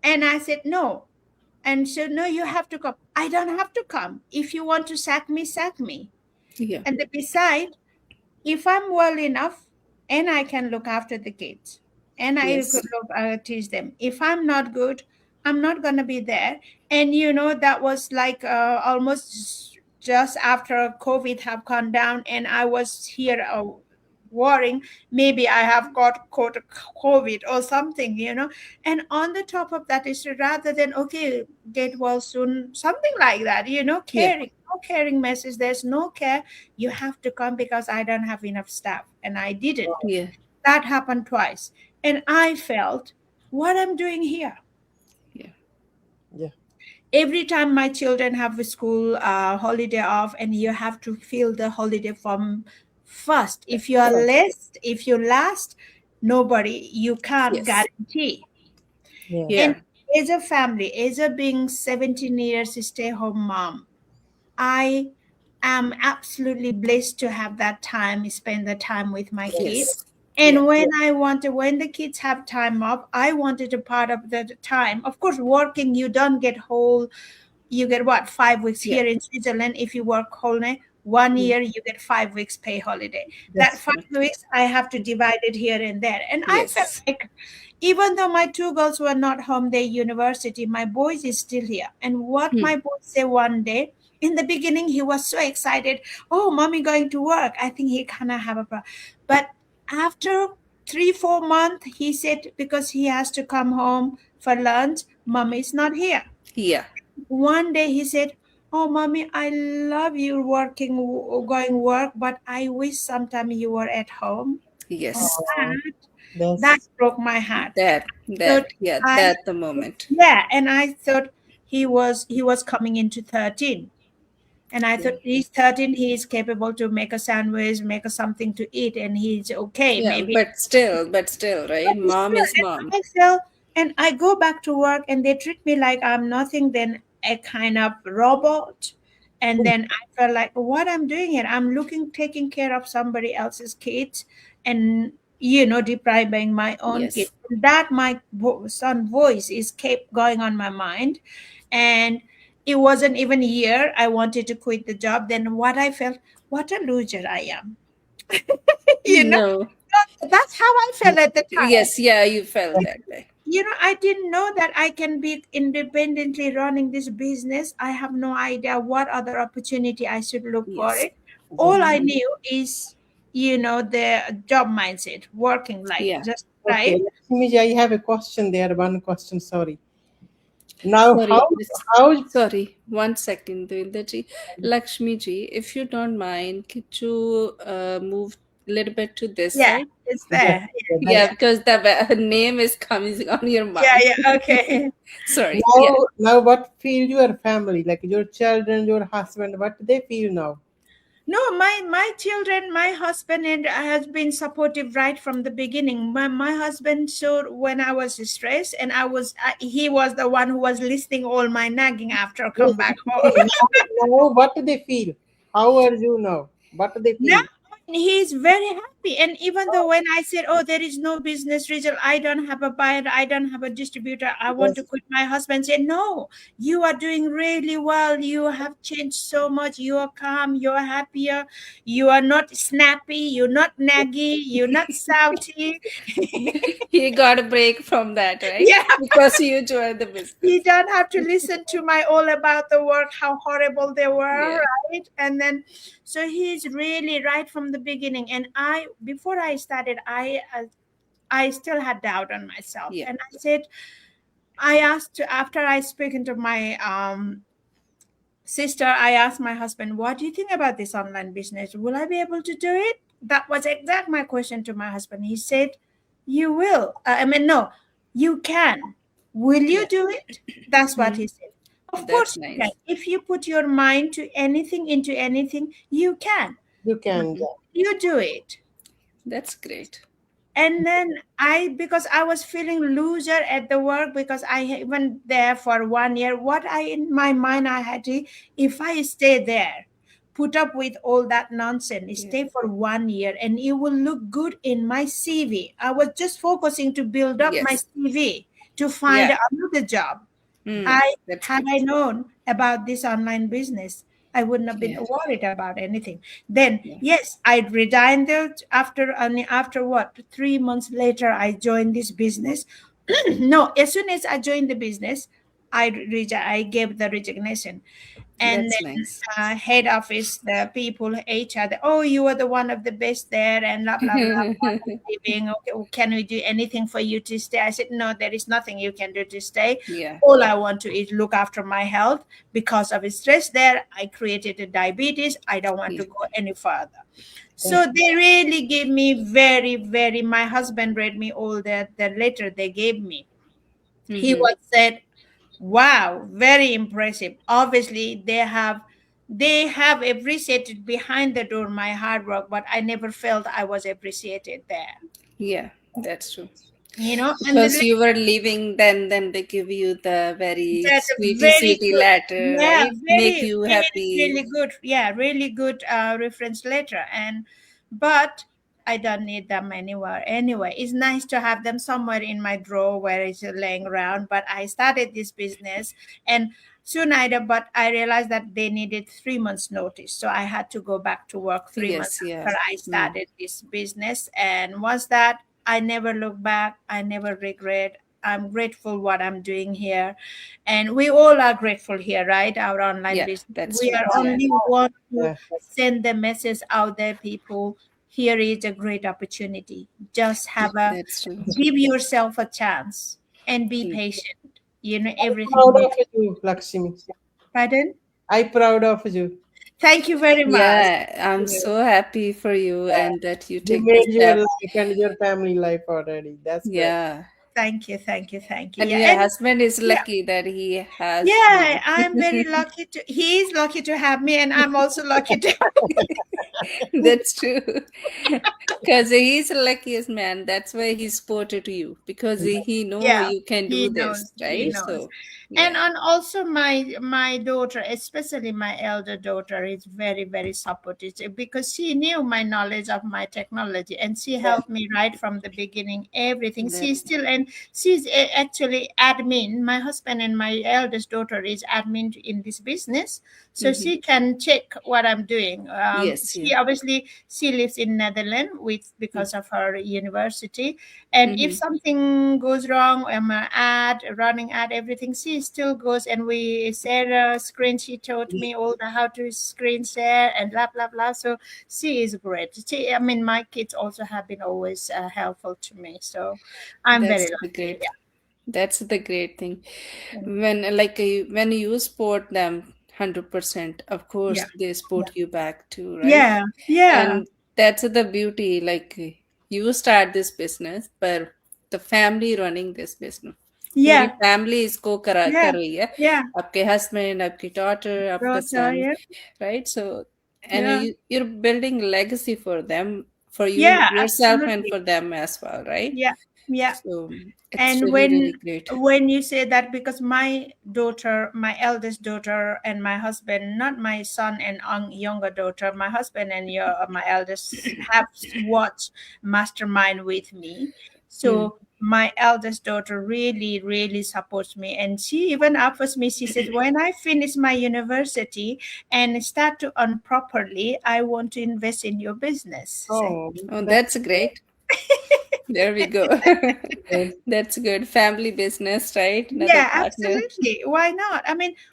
S3: And I said, no. And so, no, you have to come. I don't have to come. If you want to sack me, sack me.
S1: Yeah.
S3: And beside, if I'm well enough and I can look after the kids and I
S1: Yes.
S3: could teach them, if I'm not good, I'm not going to be there. And that was like almost just after COVID have gone down, and I was here worrying maybe I have got caught COVID or something. And on the top of that is, rather than okay, get well soon, something like that,
S1: Yeah.
S3: caring, no caring message, there's no care. You have to come because I don't have enough staff. And I didn't.
S1: Yeah.
S3: That happened twice. And I felt, what I'm doing here.
S1: Yeah.
S2: Yeah.
S3: Every time my children have a school holiday off, and you have to feel the holiday from first. If you are last, nobody, you can't
S1: Yes.
S3: guarantee.
S2: Yeah.
S1: Yeah.
S3: And as a family, as a being 17 years stay-home mom, I am absolutely blessed to have that time, spend the time with my kids.
S1: Yes.
S3: And
S1: Yeah.
S3: when the kids have time off, I wanted a part of the time. Of course, working, you don't get you get what, 5 weeks
S1: Yeah.
S3: here in Switzerland. If you work whole night, 1 year, you get 5 weeks pay holiday. That
S2: That's
S3: 5 weeks, I have to divide it here and there. And I felt
S1: Yes.
S3: like, even though my 2 girls were not home, they university, my boys is still here. And what my boy said one day, in the beginning, he was so excited. Oh, mommy going to work. I think he kind of have a problem. But after 3-4 months, he said, because he has to come home for lunch, mommy is not here.
S1: Yeah.
S3: One day he said, oh, mommy, I love you going work, but I wish sometime you were at home.
S1: Yes.
S3: That broke my heart.
S1: That. Yeah. That the moment.
S3: Yeah, and I thought he was coming into 13. And I thought he's 13, he is capable to make a sandwich, make something to eat, and he's okay.
S1: Yeah.
S3: Maybe.
S1: But still, right? Mom is mom.
S3: And I go back to work, and they treat me like I'm nothing than a kind of robot. And then I felt like, what I'm doing here, I'm taking care of somebody else's kids, and depriving my own
S1: Yes.
S3: kids. That my son voice is kept going on my mind. And it wasn't even a year I wanted to quit the job. Then what I felt, what a loser I am.
S1: No.
S3: That's how I felt at the time.
S1: Yes. Yeah. You felt that way.
S3: I didn't know that I can be independently running this business. I have no idea what other opportunity I should look for
S1: Yes.
S3: it. All I knew is, the job mindset, working like
S1: Yeah.
S3: just right.
S2: Okay, Lakshmi, I have a question there. One question, sorry. Now,
S1: Sorry, sorry, 1 second, Devinder ji. Lakshmi ji, if you don't mind, could you move a little bit to this
S3: Yeah,
S1: side?
S3: it's there.
S1: Yeah, because the name is coming on your mouth.
S3: Yeah, okay.
S1: Sorry.
S2: now,
S1: Yeah.
S2: now what feel your family, like your children, your husband, what they feel now?
S3: No, my children, my husband and has been supportive right from the beginning. My husband showed when I was stressed, and he was the one who was listening all my nagging after I come back home.
S2: Now, what do they feel? How are you now? What do they feel?
S3: Now he's very happy. And even though when I said, oh, there is no business result, I don't have a buyer, I don't have a distributor, I want to quit, my husband said, no, you are doing really well. You have changed so much. You are calm, you're happier, you are not snappy, you're not naggy, you're not shouty.
S1: He got a break from that, right?
S3: Yeah.
S1: Because you joined the business.
S3: You don't have to listen to my all about the work, how horrible they were,
S1: Yeah.
S3: right? And then, so he's really right from the beginning. And before I started, I still had doubt on myself.
S1: Yeah.
S3: And I said, I asked, after I spoken to my sister, I asked my husband, what do you think about this online business? Will I be able to do it? That was exact my question to my husband. He said, you will. No, You can. Will you
S1: Yeah.
S3: do it? That's what
S1: Mhm.
S3: he said. Of
S1: That's
S3: course you can.
S1: nice.
S3: If you put your mind to anything, into anything, you can.
S2: You can.
S1: Mhm.
S3: You do it.
S1: That's great.
S3: And then because I was feeling loser at the work, because I went there for 1 year. What I in my mind I had to, if I stay there, put up with all that nonsense,
S1: Yeah.
S3: stay for 1 year, and it will look good in my CV. I was just focusing to build up my
S1: Yes.
S3: CV to find
S1: Yeah.
S3: another job.
S1: Mm.
S3: I
S1: That's
S3: Had
S1: good.
S3: I known about this online business, I wouldn't have been
S1: Yeah.
S3: worried about anything. Then,
S1: Yeah.
S3: yes, I resigned there after what 3 months later, I joined this business. No, as soon as I joined the business, I gave the resignation. And
S1: That's
S3: then
S1: nice.
S3: head office, the people, HR, oh, you are the one of the best there, and blah blah blah. Leaving. Okay, well, can we do anything for you to stay? I said, no, there is nothing you can do to stay.
S1: Yeah.
S3: All I want to is look after my health. Because of stress there, I created a diabetes. I don't want
S1: Yeah.
S3: to go any further. So they really gave me very, very. My husband read me all the letter they gave me. He
S1: Mm-hmm.
S3: was said, wow, very impressive. Obviously, they have appreciated behind the door my hard work, but I never felt I was appreciated there.
S1: Yeah. That's true.
S3: And
S1: Because you were leaving, then they give you the very
S3: that
S1: sweetie,
S3: very
S1: sweetie
S3: good,
S1: letter,
S3: yeah,
S1: right? Make
S3: very,
S1: you
S3: really,
S1: happy.
S3: really good, yeah, really good reference letter. But I don't need them anywhere anyway. It's nice to have them somewhere in my drawer where it's laying around. But I started this business, and soon but I realized that they needed 3 months notice, so I had to go back to work 3 months
S1: Yes. Yeah.
S3: after I
S1: Mm.
S3: started this business. And was that, I never look back, I never regret. I'm grateful what I'm doing here, and we all are grateful here, right? Our online
S1: Yeah.
S3: business.
S1: That's
S3: We
S1: true.
S3: are
S1: Yeah.
S3: only want to
S2: Yeah.
S3: send the message out there, people. Here is a great opportunity. Just
S1: That's true.
S3: give yourself a chance and be
S1: Mm.
S3: patient. Everything
S2: Proud
S3: will.
S2: of you, Lakshmi.
S3: Pardon?
S2: I proud of you.
S3: Thank you very much.
S1: Yeah. I'm so happy for you and that you
S2: You
S1: take the
S2: made your
S1: step.
S2: life and your family life already. That's great.
S1: Yeah.
S3: Thank you. Thank you. Thank you.
S1: And
S3: Yeah.
S1: your
S3: And
S1: husband is
S3: yeah.
S1: lucky that he has
S3: Yeah,
S1: you.
S3: I'm very lucky to. He is lucky to have me, and I'm also lucky to.
S1: That's true. Because he's the luckiest man. That's why he supported you because he know
S3: Yeah,
S1: you can
S3: he
S1: do this,
S3: knows. He
S1: right?
S3: knows.
S1: So
S3: And
S1: yeah,
S3: on also my daughter, especially my elder daughter, is very, very supportive, because she knew my knowledge of my technology, and she helped me right from the beginning. Everything.
S1: that's
S3: She's actually admin. My husband and my eldest daughter is admin in this business, so
S1: hmm.
S3: she can check what I'm doing.
S1: Yes, yeah.
S3: She lives in Netherlands because of her university, and if
S1: Mm-hmm.
S3: something goes wrong, running ad, everything, she still goes, and we share a screen. She taught me all the how to screen share and blah blah blah. So she is great. My kids also have been always helpful to me. So I'm very
S1: That's the
S3: lucky.
S1: great. That's the great thing. When you support them 100%, of
S3: Yeah,
S1: course they support you back too, right?
S3: yeah, yeah,
S1: And that's the beauty. Like you start this business, but the family running this business. पूरी
S3: yeah,
S1: family इसको कर
S3: yeah,
S1: रही है
S3: yeah.
S1: आपके husband आपकी daughter आपका
S3: Daughter,
S1: son,
S3: yeah,
S1: right? So and
S3: yeah,
S1: you're building legacy for them, for you
S3: yeah,
S1: yourself and
S3: absolutely.
S1: for them as well, right?
S3: Yeah, yeah.
S1: So it's
S3: And
S1: really really great.
S3: when you say that, because my daughter, my eldest daughter, and my husband, not my son and younger daughter, my husband and my eldest have watched Mastermind with me.
S1: Hmm.
S3: So my eldest daughter really, really supports me, and she even offers me. She says, when I finish my university and start to earn properly, I want to invest in your business. Say,
S2: Oh,
S1: Oh,
S2: that's
S1: that's great. There we go.
S2: good.
S1: That's good. Family business, right? Another
S3: yeah,
S1: partner.
S3: absolutely. Why not?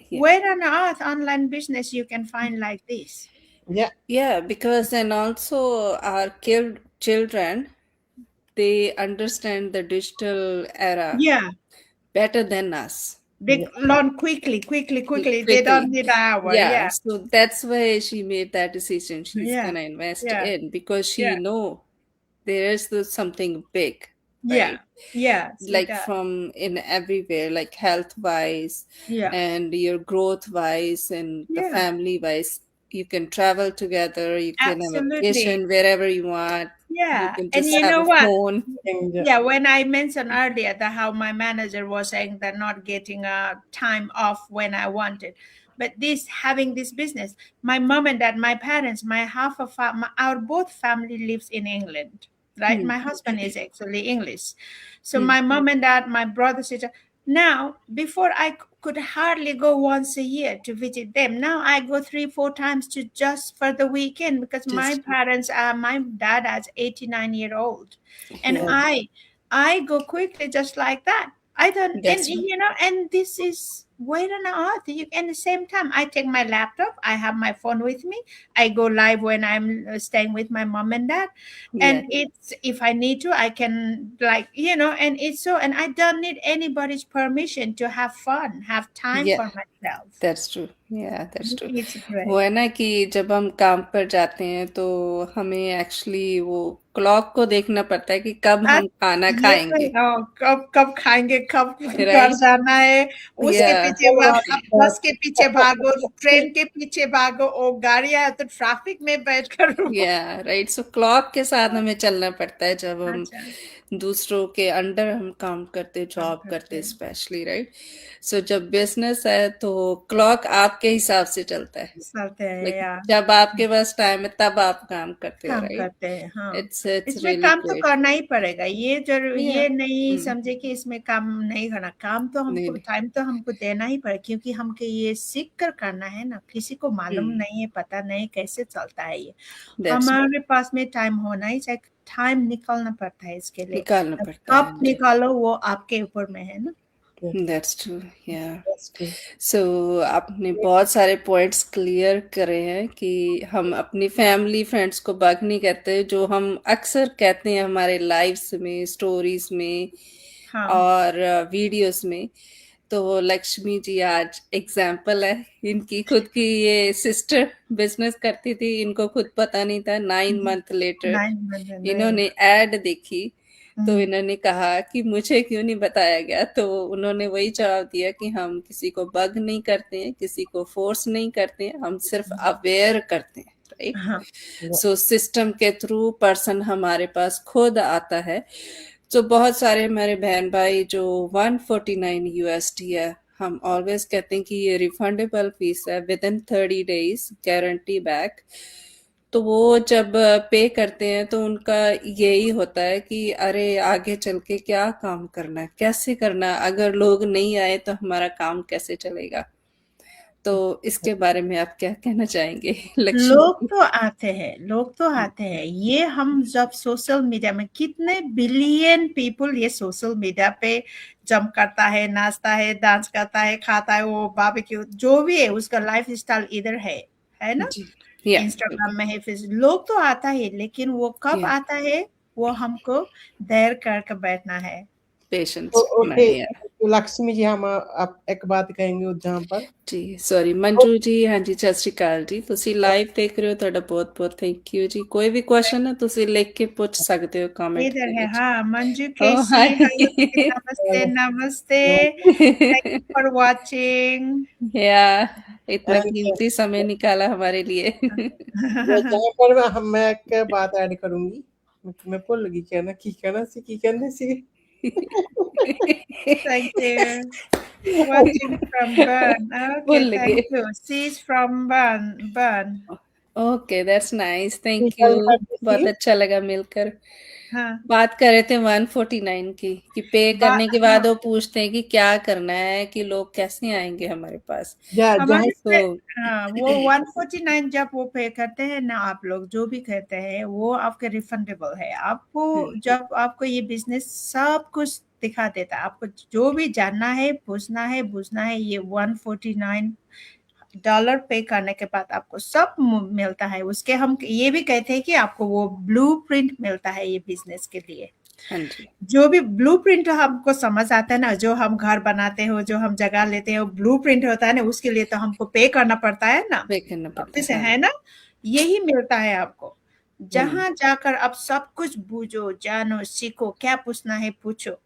S1: Yeah.
S3: Where on earth online business you can find like this?
S2: Yeah.
S1: Yeah, because and also our children, they understand the digital era
S3: Yeah,
S1: better than us.
S3: they learn quickly, They don't
S1: Quickly.
S3: need an hour.
S1: Yeah,
S3: Yeah,
S1: so that's why she made that decision. She's
S3: yeah,
S1: gonna invest
S3: yeah,
S1: in because she
S3: yeah,
S1: know there is something big.
S3: Yeah.
S1: right?
S3: Yes, it
S1: Like
S3: does.
S1: from in everywhere, like health wise
S3: Yeah.
S1: and your growth wise and the
S3: Yeah.
S1: family wise. You can travel together, you can have a
S3: Absolutely.
S1: vacation wherever you want, you
S3: Yeah.
S1: can
S3: And
S1: just
S3: you
S1: have
S3: know
S1: a
S3: what?
S1: phone.
S3: Yeah, when I mentioned earlier that how my manager was saying that not getting a time off when I wanted, but this having this business, my mom and dad, my parents, my half of our both family lives in England, right?
S1: Hmm.
S3: My husband is actually English, so
S1: Hmm.
S3: my mom and dad, my brother, sister. Now, before I could hardly go once a year to visit them. Now I go 3-4 times to just for the weekend because my
S1: Just
S3: parents are my dad is 89-year-old, and
S1: yeah,
S3: I go quickly just like that. I don't, and
S1: that's
S3: you know, and this is wait on earth. You and the same time, I take my laptop, I have my phone with me, I go live when I'm staying with my mom and dad,
S1: yeah,
S3: and it's if I need to, I can like you know, and it's so, and I don't need anybody's permission to have fun, have time
S1: yeah.
S3: for myself.
S1: That's true या that's true
S3: It's
S1: वो
S3: great.
S1: है ना कि जब हम काम पर जाते हैं तो हमें एक्चुअली वो क्लॉक को देखना पड़ता है कि कब
S3: आज
S1: हम खाना
S3: ये तो
S1: खाएंगे,
S3: कब कब खाएंगे, कब घर
S1: राइट?
S3: जाना है, उसके
S1: या
S3: पीछे अब बस के पीछे भागो, ट्रेन के पीछे भागो, ओ गाड़ी आए तो ट्रैफिक में बैठ कर रुको।
S1: या राइट, सो क्लॉक के साथ हमें चलना पड़ता है जब हम
S3: अच्छा,
S1: दूसरों के अंडर हम काम करते,
S3: काम
S1: जॉब
S3: करते
S1: करते
S3: हैं।
S1: Specially, right? सो जब बिजनेस है तो क्लॉक आपके हिसाब से चलता है,
S3: चलते हैं
S1: लाइक
S3: या
S1: जब आपके पास टाइम है तब आप काम करते हो,
S3: काम
S1: राइट?
S3: करते हैं, हाँ।
S1: इट्स
S3: इसमें
S1: रियली
S3: काम तो
S1: ग्रेट।
S3: करना ही पड़ेगा,
S1: या
S3: ये नहीं समझे कि इसमें काम नहीं करना, काम तो
S1: नहीं
S3: हमको
S1: नहीं
S3: टाइम तो हमको देना ही पड़ेगा क्योंकि हमको ये सीख कर करना है ना, किसी को मालूम नहीं है, पता नहीं कैसे चलता है ये।
S1: दैट्स
S3: हमारे पास में टाइम होना ही चाहिए, टाइम निकालना पड़ता है इसके लिए।
S1: निकालना
S3: अब
S1: पड़ता है,
S3: कब निकालो वो आपके ऊपर में है ना।
S1: That's true. या
S2: That's true.
S1: सो आपने बहुत सारे पॉइंट्स क्लियर करे हैं कि हम अपनी फैमिली फ्रेंड्स को बग नहीं कहते, जो हम अक्सर कहते हैं हमारे लाइव्स में, स्टोरीज में
S3: हाँ,
S1: और वीडियोस में। तो लक्ष्मी जी आज एग्जाम्पल है, इनकी खुद की ये सिस्टर बिजनेस करती थी, इनको खुद पता नहीं था। 9 मंथ लेटर
S3: 9 मंथ
S1: इन्होंने एड देखी तो इन्होंने कहा कि मुझे क्यों नहीं बताया गया, तो उन्होंने वही जवाब दिया कि हम किसी को बग नहीं करते हैं, किसी को फोर्स नहीं करते हैं, हम सिर्फ अवेयर करते हैं, राइट?
S3: हाँ,
S1: सो सिस्टम के थ्रू पर्सन हमारे पास खुद आता है। तो बहुत सारे हमारे बहन भाई जो 149 यूएसडी है, हम ऑलवेज कहते हैं कि ये रिफंडेबल फीस है, with in 30 days guarantee back. तो वो जब पे करते हैं तो उनका यही होता है कि अरे आगे चल के क्या काम करना है, कैसे करना है, अगर लोग नहीं आए तो हमारा काम कैसे चलेगा। तो इसके बारे में आप क्या कहना चाहेंगे लक्ष्मी
S3: लोग
S1: जी?
S3: तो आते हैं, लोग तो आते हैं। ये हम जब सोशल मीडिया में कितने बिलियन पीपल ये सोशल मीडिया पे जंप करता है, नाचता है, डांस करता है, खाता है, वो बारबेक्यू जो भी है उसका लाइफ स्टाइल इधर है ना?
S1: जी, या
S3: इंस्टाग्राम में है, फेसबुक, लोग तो आता है लेकिन वो कब
S1: या
S3: आता है वो हमको धैर्य करके बैठना है।
S1: पेशेंस
S2: ओके,
S1: या
S2: तो लक्ष्मी जी हम आप एक बात कहेंगे जहाँ पर
S1: जी सॉरी मंजू जी, हाँ जी सਤਿ ਸ਼੍ਰੀ ਅਕਾਲ ਜੀ। ਤੁਸੀਂ ਲਾਈਵ ਦੇਖ ਰਹੇ ਹੋ, ਤੁਹਾਡਾ ਬਹੁਤ ਬਹੁਤ ਥੈਂਕ ਯੂ ਜੀ। ਕੋਈ ਵੀ ਕੁਐਸਚਨ ਹੈ ਤੁਸੀਂ ਲਿਖ ਕੇ ਪੁੱਛ ਸਕਦੇ ਹੋ ਕਮੈਂਟ
S3: इधर
S1: ਦੇ
S3: है,
S1: ਵਿੱਚ।
S3: हाँ, मंजू
S1: ओ
S3: केसी, हेलो, नमस्ते, नमस्ते, थैंक यू फॉर वाचिंग।
S1: या इतना
S2: एंड
S1: कीमती समय निकाला हमारे लिए।
S2: जहाँ पर मैं एक बात ऐड करूंगी, मैं भूल गई कहना की कहना सी की कहने सी
S3: Thank you. Watching from Bern. Okay,
S1: भूल
S3: thank
S1: गए।
S3: you. She's from Bern.
S1: Okay that's nice,
S2: की
S1: थैंक
S2: गल
S1: यू।
S2: करती
S1: बहुत
S2: सी
S1: अच्छा लगा मिलकर।
S3: हाँ,
S1: बात कर रहे थे 149 की कि पे करने के
S3: हाँ,
S1: बाद वो पूछते हैं कि क्या करना है, कि लोग कैसे आएंगे हमारे पास।
S2: जहाँ
S3: हमारे पे
S1: तो
S3: हाँ, वो 149 जब वो पे करते हैं ना, आप लोग जो भी करते हैं वो आपके रिफंडेबल है। आपको जब आपको ये बिजनेस सब कुछ दिखा देता है, आपको जो भी जानना है, पूछना है, बूझना है, ये $149 पे करने के बाद आपको सब मिलता है। उसके हम ये भी कहते हैं कि आपको वो ब्लूप्रिंट मिलता है ये बिजनेस के लिए।
S1: हाँ जी,
S3: जो भी ब्लूप्रिंट हमको समझ आता है ना, जो हम घर बनाते हो, जो हम जगह लेते हैं, वो ब्लूप्रिंट होता है ना, उसके लिए तो हमको पे करना पड़ता है ना,
S1: पे करना पड़ता
S3: ऑफिस
S1: है, हाँ।
S3: है ना, यही मिलता है आपको। जहां जाकर आप सब कुछ बूझो, जानो, सीखो, क्या पूछना है पूछो।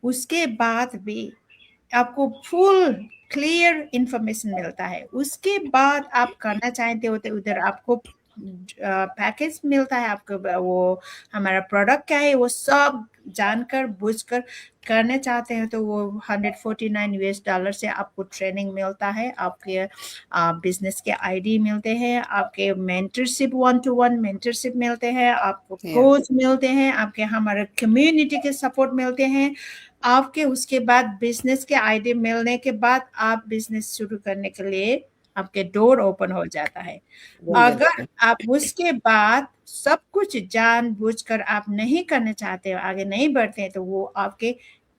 S3: उसके बाद भी आपको फुल क्लियर इंफॉर्मेशन मिलता है। उसके बाद आप करना चाहते होते उधर आपको पैकेज मिलता है, आपको वो हमारा प्रोडक्ट क्या है वो सब जानकर बूझकर करने चाहते हैं तो वो $149 से आपको ट्रेनिंग मिलता है, आपके बिजनेस के आईडी मिलते हैं, आपके मेंटरशिप 1-to-1 मेंटरशिप मिलते हैं, आपको
S1: Yeah.
S3: कोच मिलते हैं, आपके हमारे कम्युनिटी के सपोर्ट मिलते हैं आपके। उसके बाद बिजनेस के आईडी मिलने के बाद आप बिजनेस शुरू करने के लिए आपके डोर ओपन हो जाता है। अगर आप उसके बाद सब कुछ जानबूझकर आप नहीं करना चाहते हो, आगे नहीं बढ़ते हैं, तो वो आपके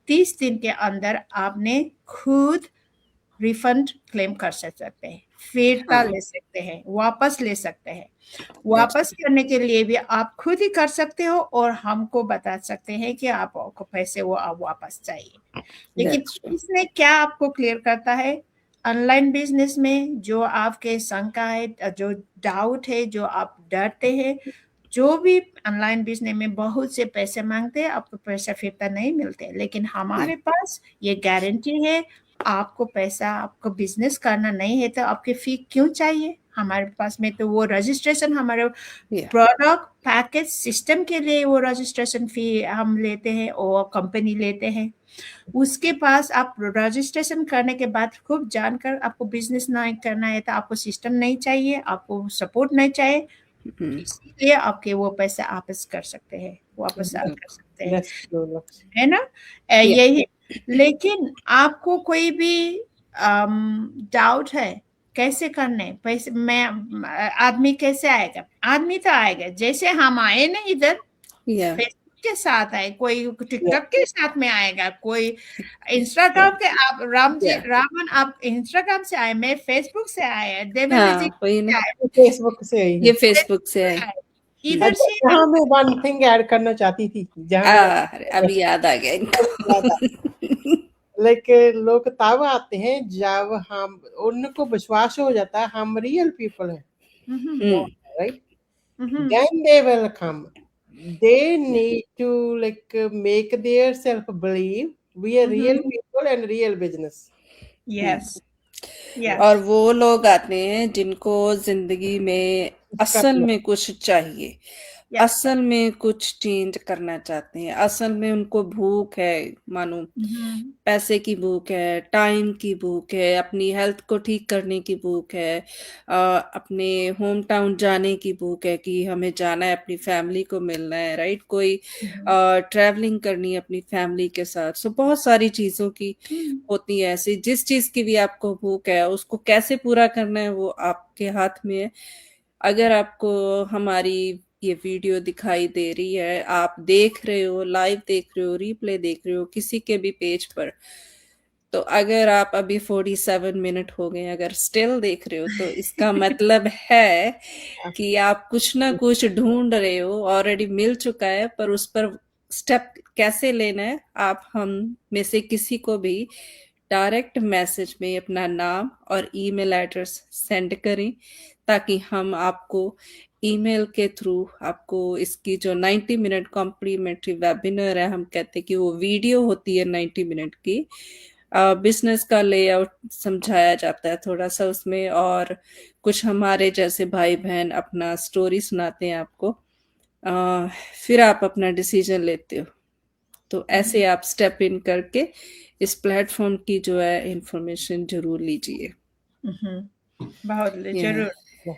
S3: 30 दिन के अंदर आपने खुद रिफंड क्लेम कर सकते हैं, फिरता ले सकते हैं, वापस ले सकते हैं। वापस करने के लिए भी आप खुद ही कर सकते हो और हमको बता सकते हैं कि आपको पैसे वो आप वापस चाहिए। लेकिन इसमें क्या आपको क्लियर करता है, ऑनलाइन बिजनेस में जो आपके शंका है, जो डाउट है, जो आप डरते हैं, जो भी ऑनलाइन बिजनेस में बहुत से पैसे मांगते हैं, आपको पैसा फिरता नहीं मिलते। लेकिन हमारे पास ये गारंटी है, आपको पैसा, आपको बिजनेस करना नहीं है तो आपके फी क्यों चाहिए। हमारे पास में तो वो रजिस्ट्रेशन, हमारे प्रोडक्ट पैकेज सिस्टम के लिए वो रजिस्ट्रेशन फी हम लेते हैं और कंपनी लेते हैं। उसके पास आप रजिस्ट्रेशन करने के बाद खूब जानकर आपको बिजनेस नहीं करना है तो आपको सिस्टम नहीं चाहिए, आपको सपोर्ट नहीं चाहिए, इसलिए आपके वो पैसे वापस कर सकते हैं, वापस कर सकते हैं, है ना। यही। लेकिन आपको कोई भी डाउट है कैसे करने पैसे में, आदमी कैसे आएगा, आदमी तो आएगा जैसे हम आए ना इधर, फेसबुक के साथ आए, कोई टिकटॉक के साथ में आएगा, कोई इंस्टाग्राम के, आप रामन आप इंस्टाग्राम से आए, मैं फेसबुक से आया, देवेंद्र जी
S2: फेसबुक से आई,
S1: ये फेसबुक से आए।
S3: इधर से
S2: हाँ, मैं वन थिंग ऐड करना चाहती थी,
S1: अभी याद आ गया इनको।
S2: लेकिन लोग तब आते हैं जब हम उनको विश्वास हो जाता है हम रियल पीपल हैं, right, then they will come. They need to like make their self believe we are real people and real business.
S3: Yes.
S1: और वो लोग आते हैं जिनको जिंदगी में असल में कुछ चाहिए, असल में कुछ चेंज करना चाहते हैं, असल में उनको भूख है, मानो पैसे की भूख है, टाइम की भूख है, अपनी हेल्थ को ठीक करने की भूख है, अपने होम टाउन जाने की भूख है कि हमें जाना है, अपनी फैमिली को मिलना है, राइट, कोई ट्रैवलिंग करनी है अपनी फैमिली के साथ। सो बहुत सारी चीजों की होती है ऐसी, जिस चीज की भी आपको भूख है उसको कैसे पूरा करना है वो आपके हाथ में है। अगर आपको हमारी ये वीडियो दिखाई दे रही है, आप देख रहे हो, लाइव देख रहे हो, रिप्ले देख रहे हो किसी के भी पेज पर, तो अगर आप अभी 47 मिनट हो गए अगर स्टिल देख रहे हो तो इसका मतलब है कि आप कुछ ना कुछ ढूंढ रहे हो, ऑलरेडी मिल चुका है, पर उस पर स्टेप कैसे लेना है, आप हम में से किसी को भी डायरेक्ट मैसेज में अपना नाम और ईमेल एड्रेस सेंड करें, ताकि हम आपको ईमेल के थ्रू आपको इसकी जो 90 मिनट कॉम्प्लीमेंट्री वेबिनार है, हम कहते हैं कि वो वीडियो होती है 90 मिनट की, बिजनेस का लेआउट समझाया जाता है थोड़ा सा उसमें, और कुछ हमारे जैसे भाई बहन अपना स्टोरी सुनाते हैं आपको, फिर आप अपना डिसीजन लेते हो। तो ऐसे आप स्टेप इन करके इस प्लेटफॉर्म की जो है इंफॉर्मेशन जरूर लीजिए।
S3: बहुत जरूर।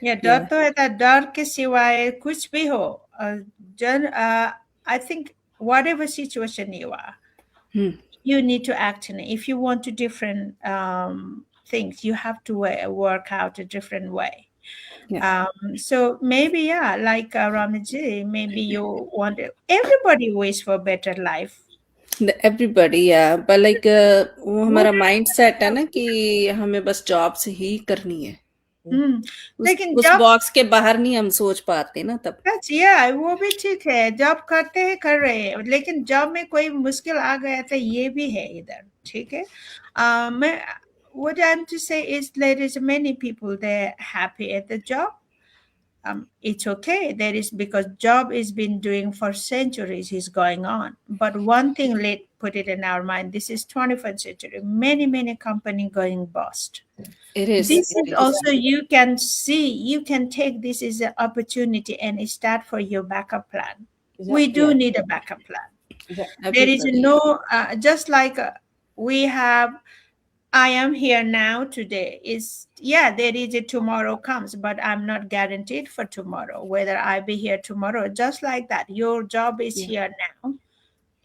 S3: या डर तो है, डर के सिवाय कुछ भी हो, I think whatever situation you are, you need to act in it. If you want to different things, you have to work out a different way. So maybe like Ramaji, maybe you want, everybody wish for better life.
S1: Everybody, but like वो हमारा mind set है ना कि हमें बस job से ही करनी है,
S3: लेकिन
S1: उस बॉक्स के बाहर नहीं हम सोच पाते ना तब।
S3: वो भी ठीक है, जॉब करते हैं, कर रहे हैं, लेकिन जॉब में कोई मुश्किल आ गया तो ये भी है इधर, ठीक है। मैं what I'm to say is there is many people they're happy at the job, it's okay. There is, because job is been doing for centuries is going on. But one thing, let put it in our mind, this is 21st century. Many company going bust.
S1: It is.
S3: This
S1: It
S3: is
S1: is.
S3: also, you can see, you can take this as an opportunity and start for your backup plan. We do need a backup plan. There is
S1: Everybody.
S3: no, just like we have, I am here now today is, yeah, there is a tomorrow comes, but I'm not guaranteed for tomorrow, whether I be here tomorrow. Just like that, your job is here now.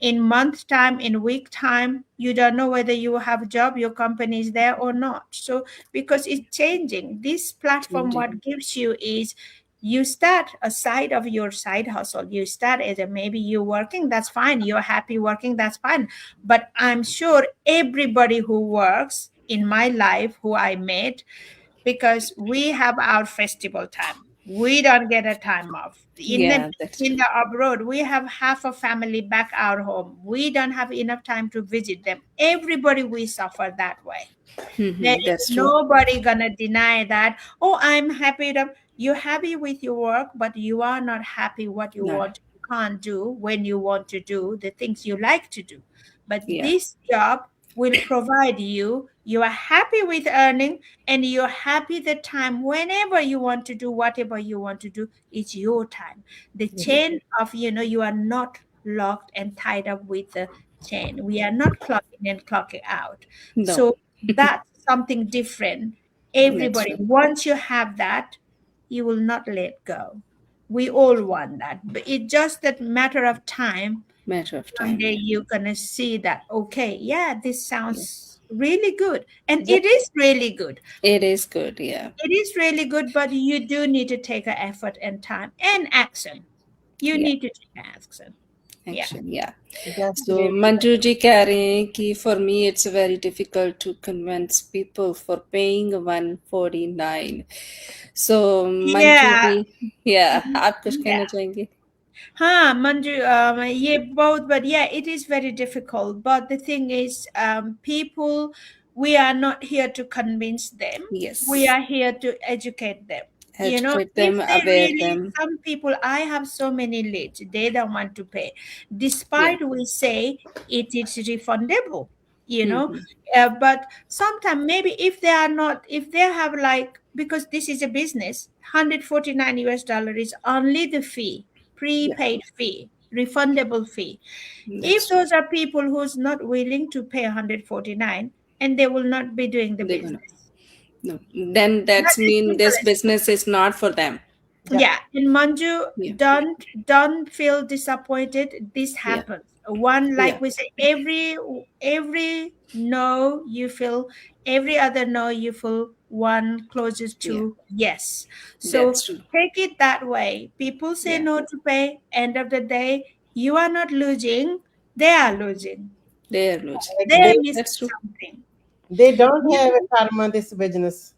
S3: In month time, in week time, you don't know whether you have a job, your company is there or not. So because it's changing, this platform, what gives you is, you start a side of your side hustle. You start as a, maybe you're working, that's fine. You're happy working, that's fine. But I'm sure everybody who works in my life, who I met, because we have our festival time, we don't get a time off. In the abroad, we have half a family back our home. We don't have enough time to visit them. Everybody, we suffer that way. There is nobody gonna deny that. Oh, I'm happy. You're happy with your work, but you are not happy what you want. You can't do when you want to do the things you like to do. But this job will provide you. You are happy with earning, and you're happy the time whenever you want to do whatever you want to do. It's your time. The chain of, you are not locked and tied up with the chain. We are not clocking in and clocking out.
S1: No.
S3: So that's something different. Everybody, once you have that, you will not let go. We all want that, but it's just that matter of time. Someday you're gonna see that, okay, yeah, this sounds really good, and it is really good.
S1: It is good, yeah.
S3: It is really good, but you do need to take an effort and time and action. You need to take action.
S1: Action, yeah. So Manju ji कह रहे हैं कि for me it's very difficult to convince people for paying 149. So Manju ji, आप कुछ कहना चाहेंगे?
S3: हाँ मंजू, ये बहुत, but yeah, it is very difficult. But the thing is, people, we are not here to convince them.
S1: Yes.
S3: We are here to educate them.
S1: Educate them, aware them.
S3: Some people, I have so many leads, they don't want to pay, despite we say it is refundable. But sometimes maybe if they are not, if they have like, because this is a business, $149 is only the fee, prepaid fee, refundable fee. If those are people who's not willing to pay 149, and they will not be doing the business.
S1: No, then that's mean this business is not for them.
S3: Yeah, and Manju, don't feel disappointed. This happens. One, like we say, every no you feel, every other no you feel, one closes to yes. So take it that way. People say no to pay. End of the day, you are not losing. They are losing.
S1: They are losing.
S3: They are missing something.
S2: They don't have a karma, this business.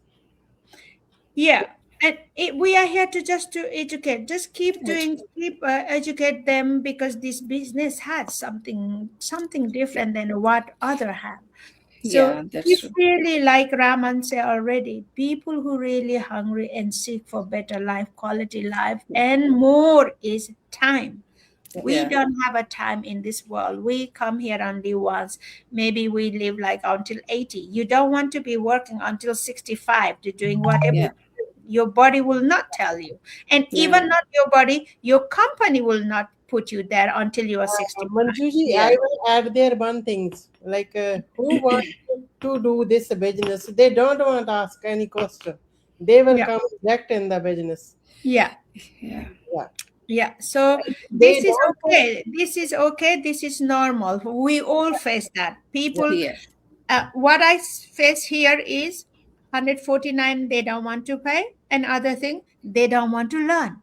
S3: Yeah. And we are here to just to educate. Just keep doing, educate them, because this business has something different than what other have. So it's really, like Raman said already, people who really hungry and seek for better life, quality life, and more is time. We don't have a time in this world. We come here only once. Maybe we live like until 80. You don't want to be working until 65 to doing whatever. Your body will not tell you. And even not your body, your company will not put you there until you are 65.
S2: Manjuji, I will add there one thing. Like who wants to do this business? They don't want to ask any question. They will come direct in the business.
S3: Yeah. So this is okay. This is okay. This is normal. We all face that. People, what I face here is 149, they don't want to pay. And other thing, they don't want to learn.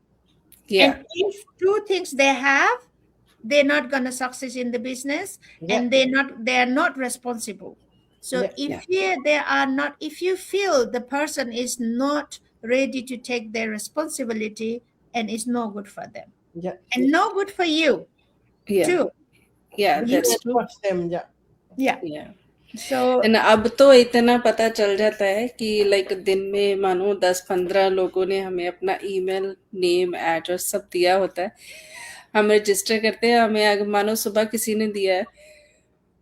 S3: And if two things they have, they're not going to succeed in the business, and they are not responsible. So if they are not, if you feel the person is not ready to take their responsibility, and it's no good for them, and no good for you too.
S1: That's true.
S2: Them,
S3: So
S1: and अब तो इतना पता चल जाता है कि like दिन में मानो 10-15 लोगों ने हमें अपना ईमेल, नेम, एड्रेस सब दिया होता है। हम रजिस्टर करते हैं, हमें अगर मानो सुबह किसी ने दिया है,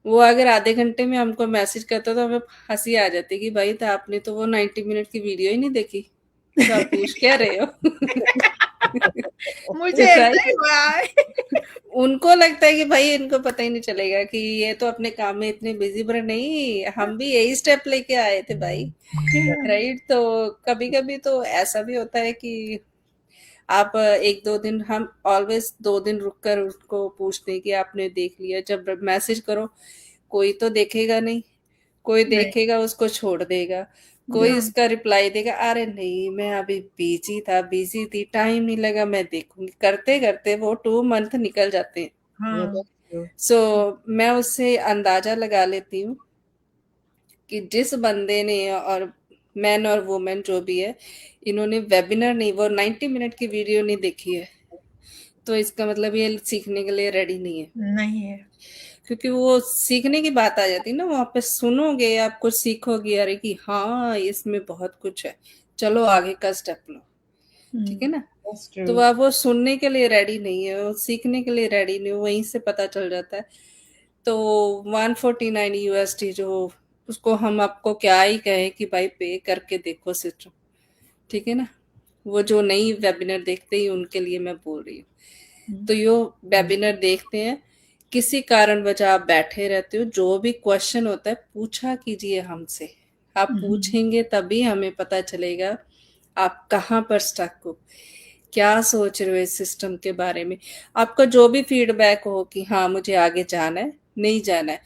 S1: वो अगर आधे घंटे में हमको मैसेज करता है, तो हमें हंसी आ जाती है कि भाई तो आपने तो वो 90 मिनट की वीडियो ही नहीं देखी, तो आप पूछ क्या रहे हो?
S3: मुझे ऐसा
S1: राइट।
S3: ही हुआ है।
S1: उनको लगता है कि भाई इनको पता ही नहीं चलेगा कि ये तो अपने काम में इतने बिजी, पर नहीं, हम भी यही स्टेप लेके आए थे भाई।
S3: Yeah.
S1: राइट। तो कभी कभी तो ऐसा भी होता है कि आप 1-2 दिन, हम ऑलवेज 2 दिन रुक कर उसको पूछते हैं कि आपने देख लिया। जब मैसेज करो, कोई तो देखेगा नहीं, कोई
S3: Right.
S1: देखेगा उसको छोड़ देगा, कोई
S3: Yeah.
S1: उसका रिप्लाई देगा, अरे नहीं मैं अभी बिजी थी, टाइम नहीं लगा, मैं देखूंगी। करते करते वो 2 मंथ निकल जाते हैं।
S2: Yeah,
S3: हाँ,
S2: that's true.
S1: सो मैं उससे अंदाजा लगा लेती हूँ कि जिस बंदे ने, और मैन और वुमेन जो भी है, इन्होंने वेबिनार नहीं, वो 90 मिनट की वीडियो नहीं देखी है, तो इसका मतलब ये सीखने के लिए रेडी नहीं है।
S3: नहीं है।
S1: क्योंकि वो सीखने की बात आ जाती है ना, वहाँ पे सुनोगे, आप कुछ सीखोगे, अरे कि हाँ इसमें बहुत कुछ है, चलो आगे का स्टेप लो, ठीक है
S3: हम्म,
S1: ना।
S2: That's
S1: तो
S2: true.
S1: आप वो सुनने के लिए रेडी नहीं है, वो सीखने के लिए रेडी नहीं है, वहीं से पता चल जाता है। तो 149 यूएसडी जो, उसको हम आपको क्या ही कहें कि भाई पे करके देखो सिस्टम, ठीक है ना। वो जो नई वेबिनार देखते ही उनके लिए मैं बोल रही हूँ। तो यो वेबिनार देखते हैं, किसी कारण वजह आप बैठे रहते हो, जो भी क्वेश्चन होता है पूछा कीजिए हमसे। आप पूछेंगे तभी हमें पता चलेगा आप कहाँ पर स्टक हो, क्या सोच रहे हो इस सिस्टम के बारे में। आपका जो भी फीडबैक हो कि हाँ मुझे आगे जाना है, नहीं जाना है,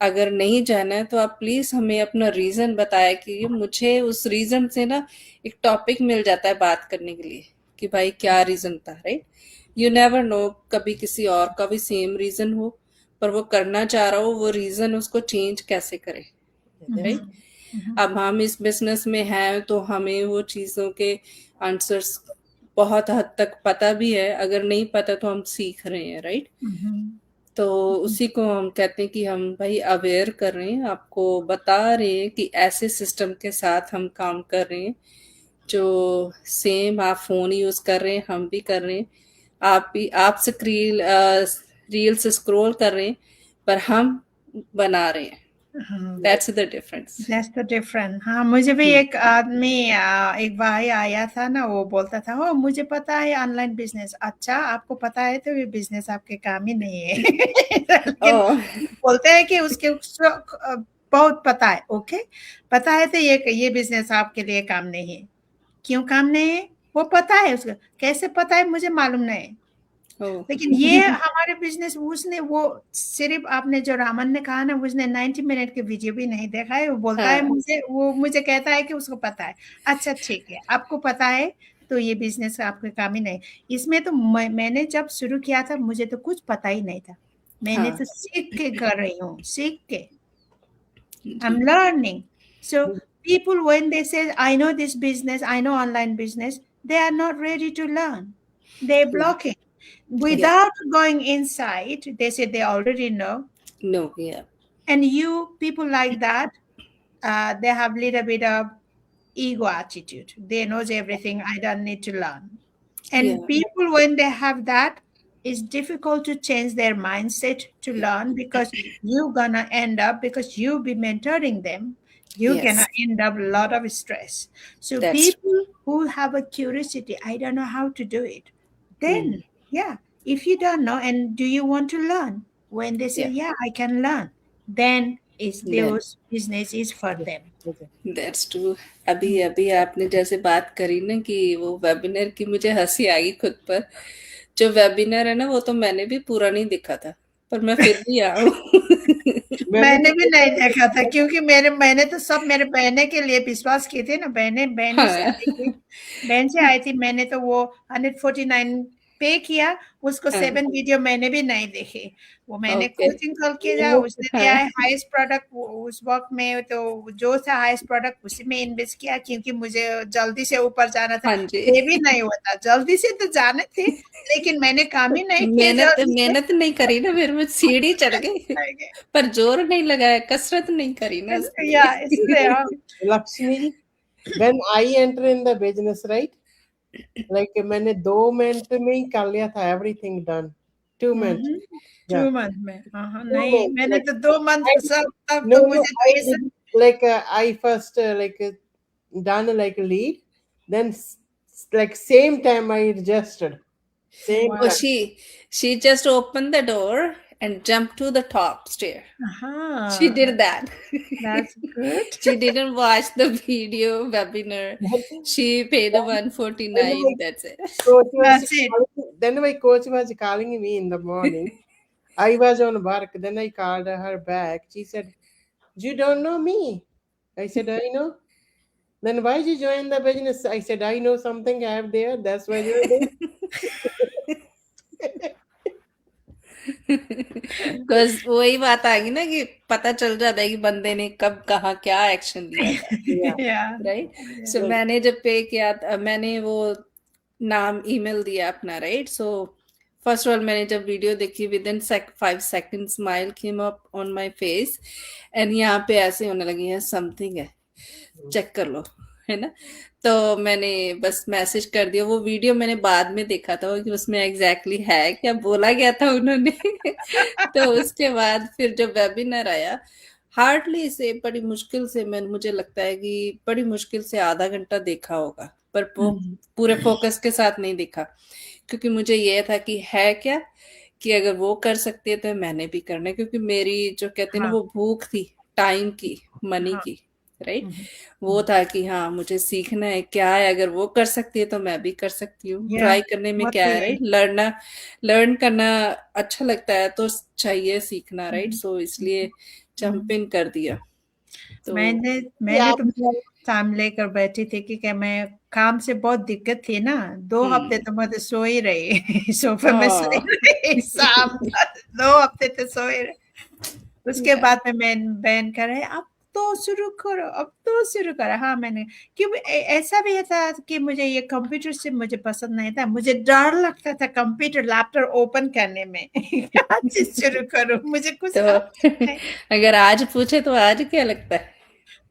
S1: अगर नहीं जाना है तो आप प्लीज हमें अपना रीजन बताया कि मुझे उस रीजन से ना एक टॉपिक मिल जाता है बात करने के लिए कि भाई क्या रीजन था। राइट। यू नेवर नो, कभी किसी और का भी सेम रीजन हो, पर वो करना चाह रहा हो, वो रीजन उसको चेंज कैसे करे। राइट। अब हम इस बिजनेस में हैं तो हमें वो चीज़ों के आंसर्स बहुत हद तक पता भी है, अगर नहीं पता तो हम सीख रहे हैं। राइट। तो उसी को हम कहते हैं कि हम भाई अवेयर कर रहे हैं, आपको बता रहे हैं कि ऐसे सिस्टम के साथ हम काम कर रहे हैं, जो सेम आप फोन यूज कर रहे हैं हम भी कर रहे हैं, आप भी, आप स्क्रीन रील्स स्क्रॉल कर रहे हैं, पर हम बना रहे हैं। That's the difference.
S3: That's the difference. हाँ, मुझे भी एक आदमी एक भाई आया था ना, वो बोलता था, ओ मुझे पता है ऑनलाइन बिजनेस। अच्छा, आपको पता है तो ये बिजनेस आपके काम ही नहीं है। लेकिन बोलते हैं कि उसको बहुत पता है। ओके, पता है तो ये बिजनेस आपके लिए काम नहीं है। क्यों काम नहीं है? वो पता है उसको, कैसे पता है मुझे मालूम नहीं है। लेकिन ये हमारे बिजनेस, उसने वो सिर्फ आपने जो रामन ने कहा ना, उसने 90 मिनट की वीडियो भी नहीं देखा है। वो बोलता है मुझे कहता है कि उसको पता है। अच्छा ठीक है, आपको पता है तो ये बिजनेस आपके काम ही नहीं। इसमें तो मैंने जब शुरू किया था मुझे तो कुछ पता ही नहीं था। मैंने तो सीख के कर रही हूँ, सीख के। I'm learning. So people, when they say, I know this business, I know online business, they are not ready to learn. They're blocking. Without going inside, they say they already know.
S1: No, yeah.
S3: And people like that, they have little bit of ego attitude. They knows everything. I don't need to learn. And people, when they have that, it's difficult to change their mindset to learn, because you're gonna end up, because you'll be mentoring them, you're gonna end up a lot of stress. So people who have a curiosity, I don't know how to do it, then if you don't know and do you want to learn, when they say I can learn, then it's those business is for them.
S1: That's true. अभी आपने जैसे बात करी ना कि वो webinar की, मुझे हंसी आ गई खुद पर। जो वेबिनार है ना, वो तो मैंने भी पूरा नहीं देखा था, पर मैं फिर भी आऊँ।
S3: मैंने भी नहीं देखा था, क्योंकि मैंने तो सब मेरे बहने के लिए विश्वास किए थे ना। बहने से आई थी, बहन से आई थी। मैंने तो वो 149 पे किया, उसको
S1: हाँ
S3: 7 वीडियो मैंने भी नहीं देखे। वो मैंने
S1: ओके
S3: कोचिंग कॉल किया,
S2: You
S3: उसने दिया
S1: हाँ
S3: है हाईएस्ट प्रोडक्ट उस वक़्त में, तो जो था हाईएस्ट प्रोडक्ट उसी में इन्वेस्ट किया, क्योंकि मुझे जल्दी से ऊपर जाना था।
S1: हाँ जी
S3: ये भी नहीं होता, जल्दी से तो जाने थे, लेकिन मैंने काम ही नहीं किया
S1: मेहनत
S3: जल्दी से।
S1: मेहनत नहीं करी ना, फिर मैं सीढ़ी चढ़ गई पर जोर नहीं लगाया, कसरत नहीं करी ना
S3: या
S1: इसलिए।
S3: इसलिए हाँ।
S2: Lakshmi, when I enter in the business, right? Like मैंने 2 मिनट में ही कर लिया था, everything done. 2 minute.
S3: 2
S2: Yeah.
S3: Month में। हाँ, हाँ,
S2: 2
S3: नहीं,
S2: months.
S3: मैंने
S2: Like
S3: तो 2 मंथ
S2: I
S3: सब, तब
S2: no
S3: तो
S2: no
S3: मुझे
S2: I
S3: तो ये सब
S2: did like I first like done like a lead, then like same time I registered. Same
S3: Wow.
S1: Oh,
S2: time.
S1: she just opened the door and jumped to the top stair. She
S3: Uh-huh.
S1: did that.
S3: That's good.
S1: She didn't watch the video webinar. She paid the
S2: Then
S1: 149. That's it.
S2: coach was
S3: That's it.
S2: then my coach was calling me in the morning. I was on work. Then I called her back. She said, "You don't know me." I said, "I know." Then why did you join the business? I said, "I know something I have there. That's why you're there."
S1: Because वही बात आ गई ना कि पता चल जाता है कि बंदे ने कब कहाँ क्या एक्शन लिया था,
S2: Yeah.
S3: Yeah.
S1: राइट?
S3: Yeah.
S1: सो मैंने जब पे किया मैंने वो नाम ईमेल दिया अपना, right? So first of all मैंने जब वीडियो देखी, with in 5 second smile came up on my face and यहाँ पे ऐसे होने लगी है, समथिंग है, चेक कर लो, है ना? तो मैंने बस मैसेज कर दिया। वो वीडियो मैंने बाद में देखा था कि उसमें एग्जैक्टली है क्या बोला गया था उन्होंने। तो उसके बाद फिर जब वेबिनार आया, हार्डली से बड़ी मुश्किल से मुझे लगता है कि बड़ी मुश्किल से आधा घंटा देखा होगा, पर वो पूरे फोकस के साथ नहीं देखा, क्योंकि मुझे ये था कि है क्या, कि अगर वो कर सकती है तो मैंने भी करना है, क्योंकि मेरी जो कहते हैं ना
S3: हाँ।
S1: वो भूख थी टाइम की, मनी
S3: हाँ।
S1: की, राइट? वो था कि हाँ मुझे सीखना है, क्या है, अगर वो कर सकती है तो मैं भी कर सकती हूँ।
S3: Yeah,
S1: ट्राई करने में
S3: वो
S1: क्या
S3: तो
S1: है,
S3: है।
S1: राइट? लर्न करना अच्छा लगता है तो चाहिए सीखना, राइट? सो इसलिए जंप इन कर दिया। तो
S3: मैंने तो टाइम लेकर बैठी थी कि मैं काम से बहुत दिक्कत थी ना, 2 हफ्ते तो मैं तो सो ही रही सोफे में सो ही रही शाम का, 2 हफ्ते तो सोए रही। उसके बाद में मैं बैन कर रहे, अब तो शुरू करो, अब तो शुरू करो। हाँ, मैंने क्यों ऐसा भी था कि मुझे ये कंप्यूटर से मुझे पसंद नहीं था, मुझे डर लगता था कंप्यूटर लैपटॉप ओपन करने में। क्या चीज शुरू करूं, मुझे कुछ
S1: तो अगर आज पूछे तो आज क्या लगता है?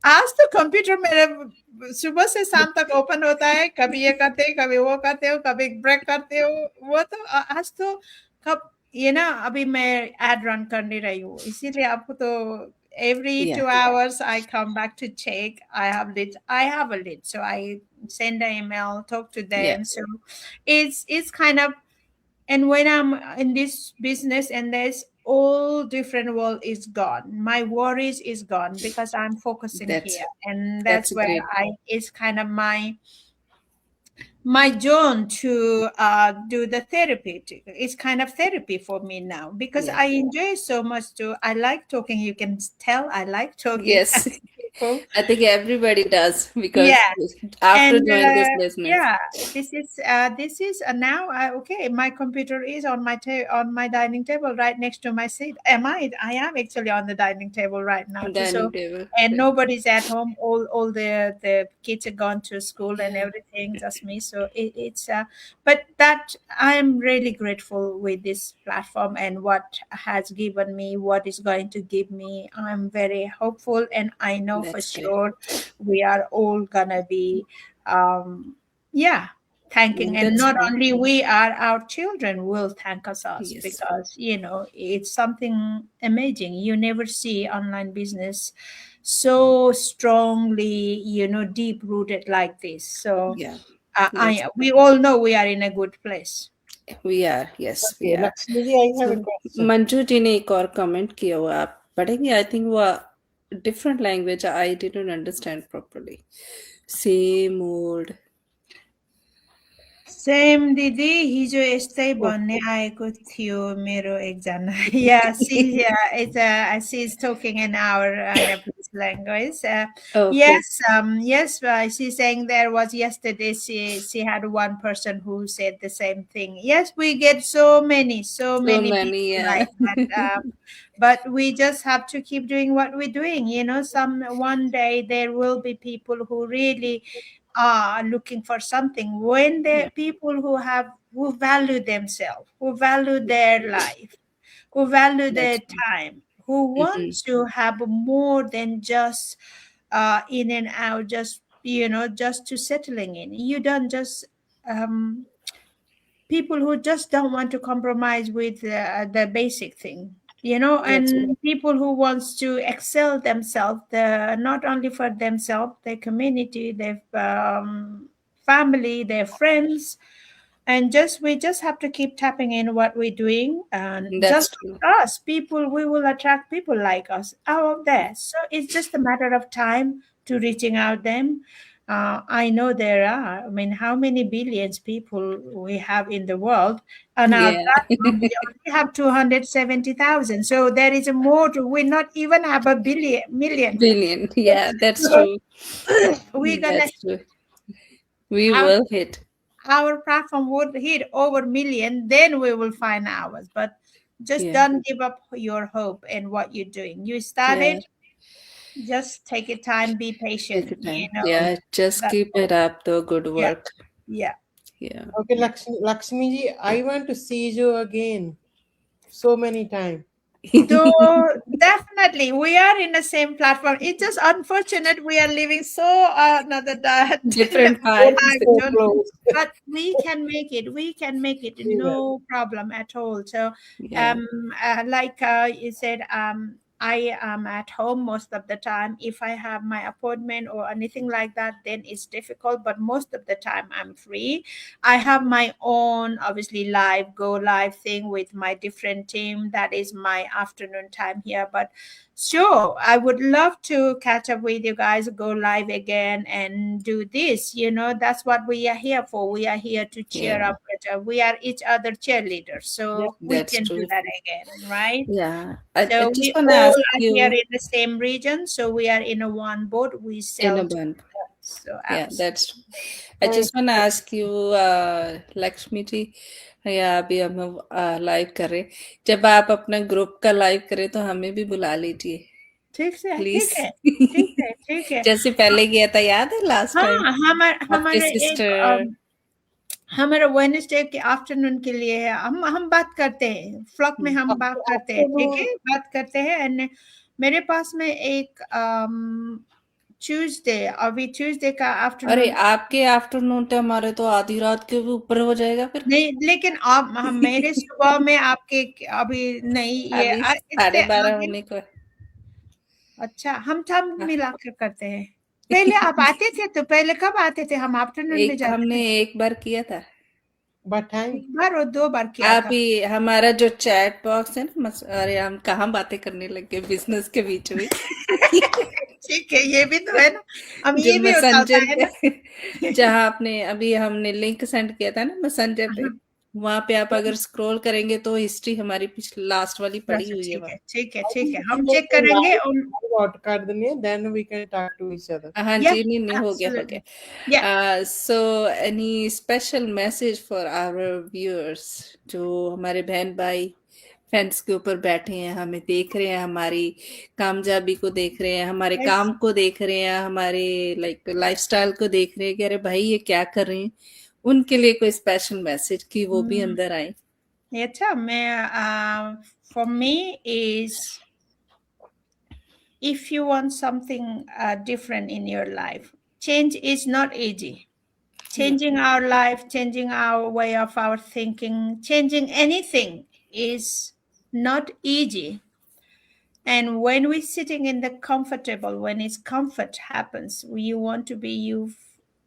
S3: आज तो कंप्यूटर मेरे सुबह से शाम तक ओपन होता है, कभी ये करते हो, कभी वो करते हो, कभी ब्रेक करते हो। वो तो आज तो कब ये ना, अभी मैं एड रन कर नहीं रही हूँ, इसीलिए आपको तो every
S1: Yeah.
S3: 2 hours I come back to check. I have a lead, so I send an email, talk to them.
S1: Yeah.
S3: So it's kind of, and when I'm in this business and there's all different world is gone, my worries is gone because I'm focusing
S1: That's-
S3: here, and
S1: that's
S3: that's where
S1: great.
S3: it's kind of my zone to do the therapy. It's kind of therapy for me now because
S1: Yeah.
S3: I enjoy so much too. I like talking. You can tell I like talking.
S1: Yes.
S3: to people.
S1: I think everybody does, because
S3: Yeah.
S1: after
S3: And
S1: doing this business.
S3: yeah, this is now okay. My computer is on my dining table right next to my seat. I am actually on the dining table right now too.
S1: Dining
S3: So
S1: table.
S3: and nobody's at home. All the kids are gone to school and
S1: Yeah.
S3: everything. Just me. So it's but that I am really grateful with this platform and what has given me, what is going to give me. I'm very hopeful, and I know for
S1: That's great.
S3: sure we are all gonna be thanking, and
S1: That's
S3: not
S1: great.
S3: only we are, our children will thank us
S1: Yes.
S3: because it's something amazing. You never see online business so strongly, deep rooted like this. So
S1: Yeah.
S3: we all know we are in a good place.
S1: We are. Yes, we
S2: Okay,
S1: are.
S2: Lakshmi ji, I have a question.
S1: Manju ji ने एक और comment किया हुआ, आप पढ़ेंगे? I think वो different language, I didn't understand properly. Same old
S3: same दिदी, हिजो यस्तै भन्ने आएको थियो मेरो एकजना। Yeah, she is talking in our this language.
S1: Okay.
S3: Yes. She's saying there was yesterday. She had one person who said the same thing. Yes, we get so many
S1: So
S3: people
S1: many, yeah.
S3: like that. But we just have to keep doing what we're doing. You know, one day there will be people who really are looking for something. When the people who value themselves, who value their life, who value their
S1: That's
S3: time, who want to have more than just in and out, just just to settling in. You don't just people who just don't want to compromise with the basic thing,
S1: that's
S3: and people who wants to excel themselves, not only for themselves, their community, their family, their friends, and we just have to keep tapping in what we're doing, and
S1: that's
S3: just
S1: true.
S3: like us, people, we will attract people like us out there. So it's just a matter of time to reaching out them. I know there are, I mean, how many billions people we have in the world, and our
S1: Yeah.
S3: platform, we only have 270,000, so there is a more to, we not even have a million.
S1: Billion. Yeah, that's
S3: So
S1: true.
S3: we're gonna
S1: That's true. We
S3: our
S1: will hit.
S3: our platform would hit over million, then we will find ours. But just
S1: Yeah.
S3: don't give up your hope in what you're doing. You
S1: Yeah.
S3: started, just take your time, be
S1: Take your
S3: patient.
S1: time. Yeah, just
S3: That's
S1: keep it up, the good
S3: yeah,
S1: work.
S3: yeah.
S1: Yeah.
S2: Okay, Lakshmi ji, I want to see you again so many times.
S3: So definitely, we are in the same platform. It's just unfortunate we are living so another
S1: Different
S3: time
S1: vibes.
S2: So
S3: zone,
S2: close.
S3: but we can make it. We can make it.
S2: We will.
S3: No problem at all. So,
S1: Yeah.
S3: like you said, I am at home most of the time. If I have my appointment or anything like that, then it's difficult. But most of the time, I'm free. I have my own, obviously, go live thing with my different team. That is my afternoon time here. But sure, I would love to catch up with you guys, go live again, and do this. That's what we are here for. We are here to cheer
S1: Yeah.
S3: up. We are each other cheerleaders, so we
S1: That's
S3: can do
S1: true.
S3: that again, right?
S1: Yeah. I
S3: So
S1: just
S3: we
S1: want to
S3: all
S1: ask
S3: are here
S1: you
S3: in the same region, so we are in a one boat. We
S1: in
S3: sell
S1: a
S3: together.
S1: bun.
S3: So
S1: Yeah,
S3: absolutely.
S1: that's true. I just want to ask you, Lakshmi ji, या अभी हम live कर रहे हैं, जब आप अपना group का लाइव करें तो हमें भी बुला लीजिए
S3: ठीक से,
S1: प्लीज।
S3: ठीक है।
S1: जैसे पहले किया था, याद है लास्ट टाइम
S3: हाँ,
S1: आपके
S3: हमारे एक
S1: सिस्टर?
S3: हमारा वेडनेसडे के आफ्टरनून के लिए है। हम बात करते हैं, फ्लॉक में हम बात करते हैं, ठीक है? बात करते हैं। एंड मेरे पास में एक ट्यूसडे, अभी ट्यूसडे का
S1: अरे
S3: आफ्टरनून।
S1: आपके आफ्टरनून तो हमारे तो आधी रात के भी ऊपर हो जाएगा फिर।
S3: नहीं, लेकिन आप मेरे सुबह में आपके अभी नहीं, ये
S1: अभी
S3: इससे
S1: 12:30
S3: आगे।
S1: होने को है।
S3: अच्छा, हम मिलाकर करते हैं। पहले आप आते थे, तो पहले कब आते थे? हम आफ्टरनून में जाते
S1: हमने
S3: थे।
S1: एक बार किया था,
S2: But time.
S3: एक बार और 2 बार किया था।
S1: अभी हमारा जो चैट बॉक्स है ना, अरे हम कहाँ बातें करने लगे बिजनेस के बीच में।
S3: ठीक है, ये भी तो है ना, हम
S1: जो
S3: ये भी होता
S1: मैसेंजर
S3: है ना।
S1: पे जहाँ आपने अभी हमने लिंक सेंड किया था ना मैसेंजर पे, वहां पे आप अगर स्क्रॉल करेंगे तो हिस्ट्री हमारी पिछली लास्ट वाली पड़ी हुई है वहाँ।
S3: ठीक है, हम चेक करेंगे।
S2: What card then we can talk to each other.
S1: हाँ
S3: Yeah,
S1: जी, नहीं हो गया
S3: absolutely. Yeah.
S1: So any special message for our viewers, जो हमारे बहन भाई फेंस के ऊपर बैठे हैं, हमें देख रहे हैं, हमारी कामयाबी को देख रहे हैं, हमारे
S3: Yes.
S1: काम को देख रहे हैं, हमारे लाइफस्टाइल को देख रहे हैं कि अरे भाई ये क्या कर रहे हैं, उनके लिए कोई स्पेशल मैसेज कि वो भी अंदर आए।
S3: अच्छा, मैं for me is, if you want something different in your life, change is not easy. Changing our life, changing our way of our thinking, changing anything is not easy. And when we're sitting in the comfortable, when it's comfort happens, you want to be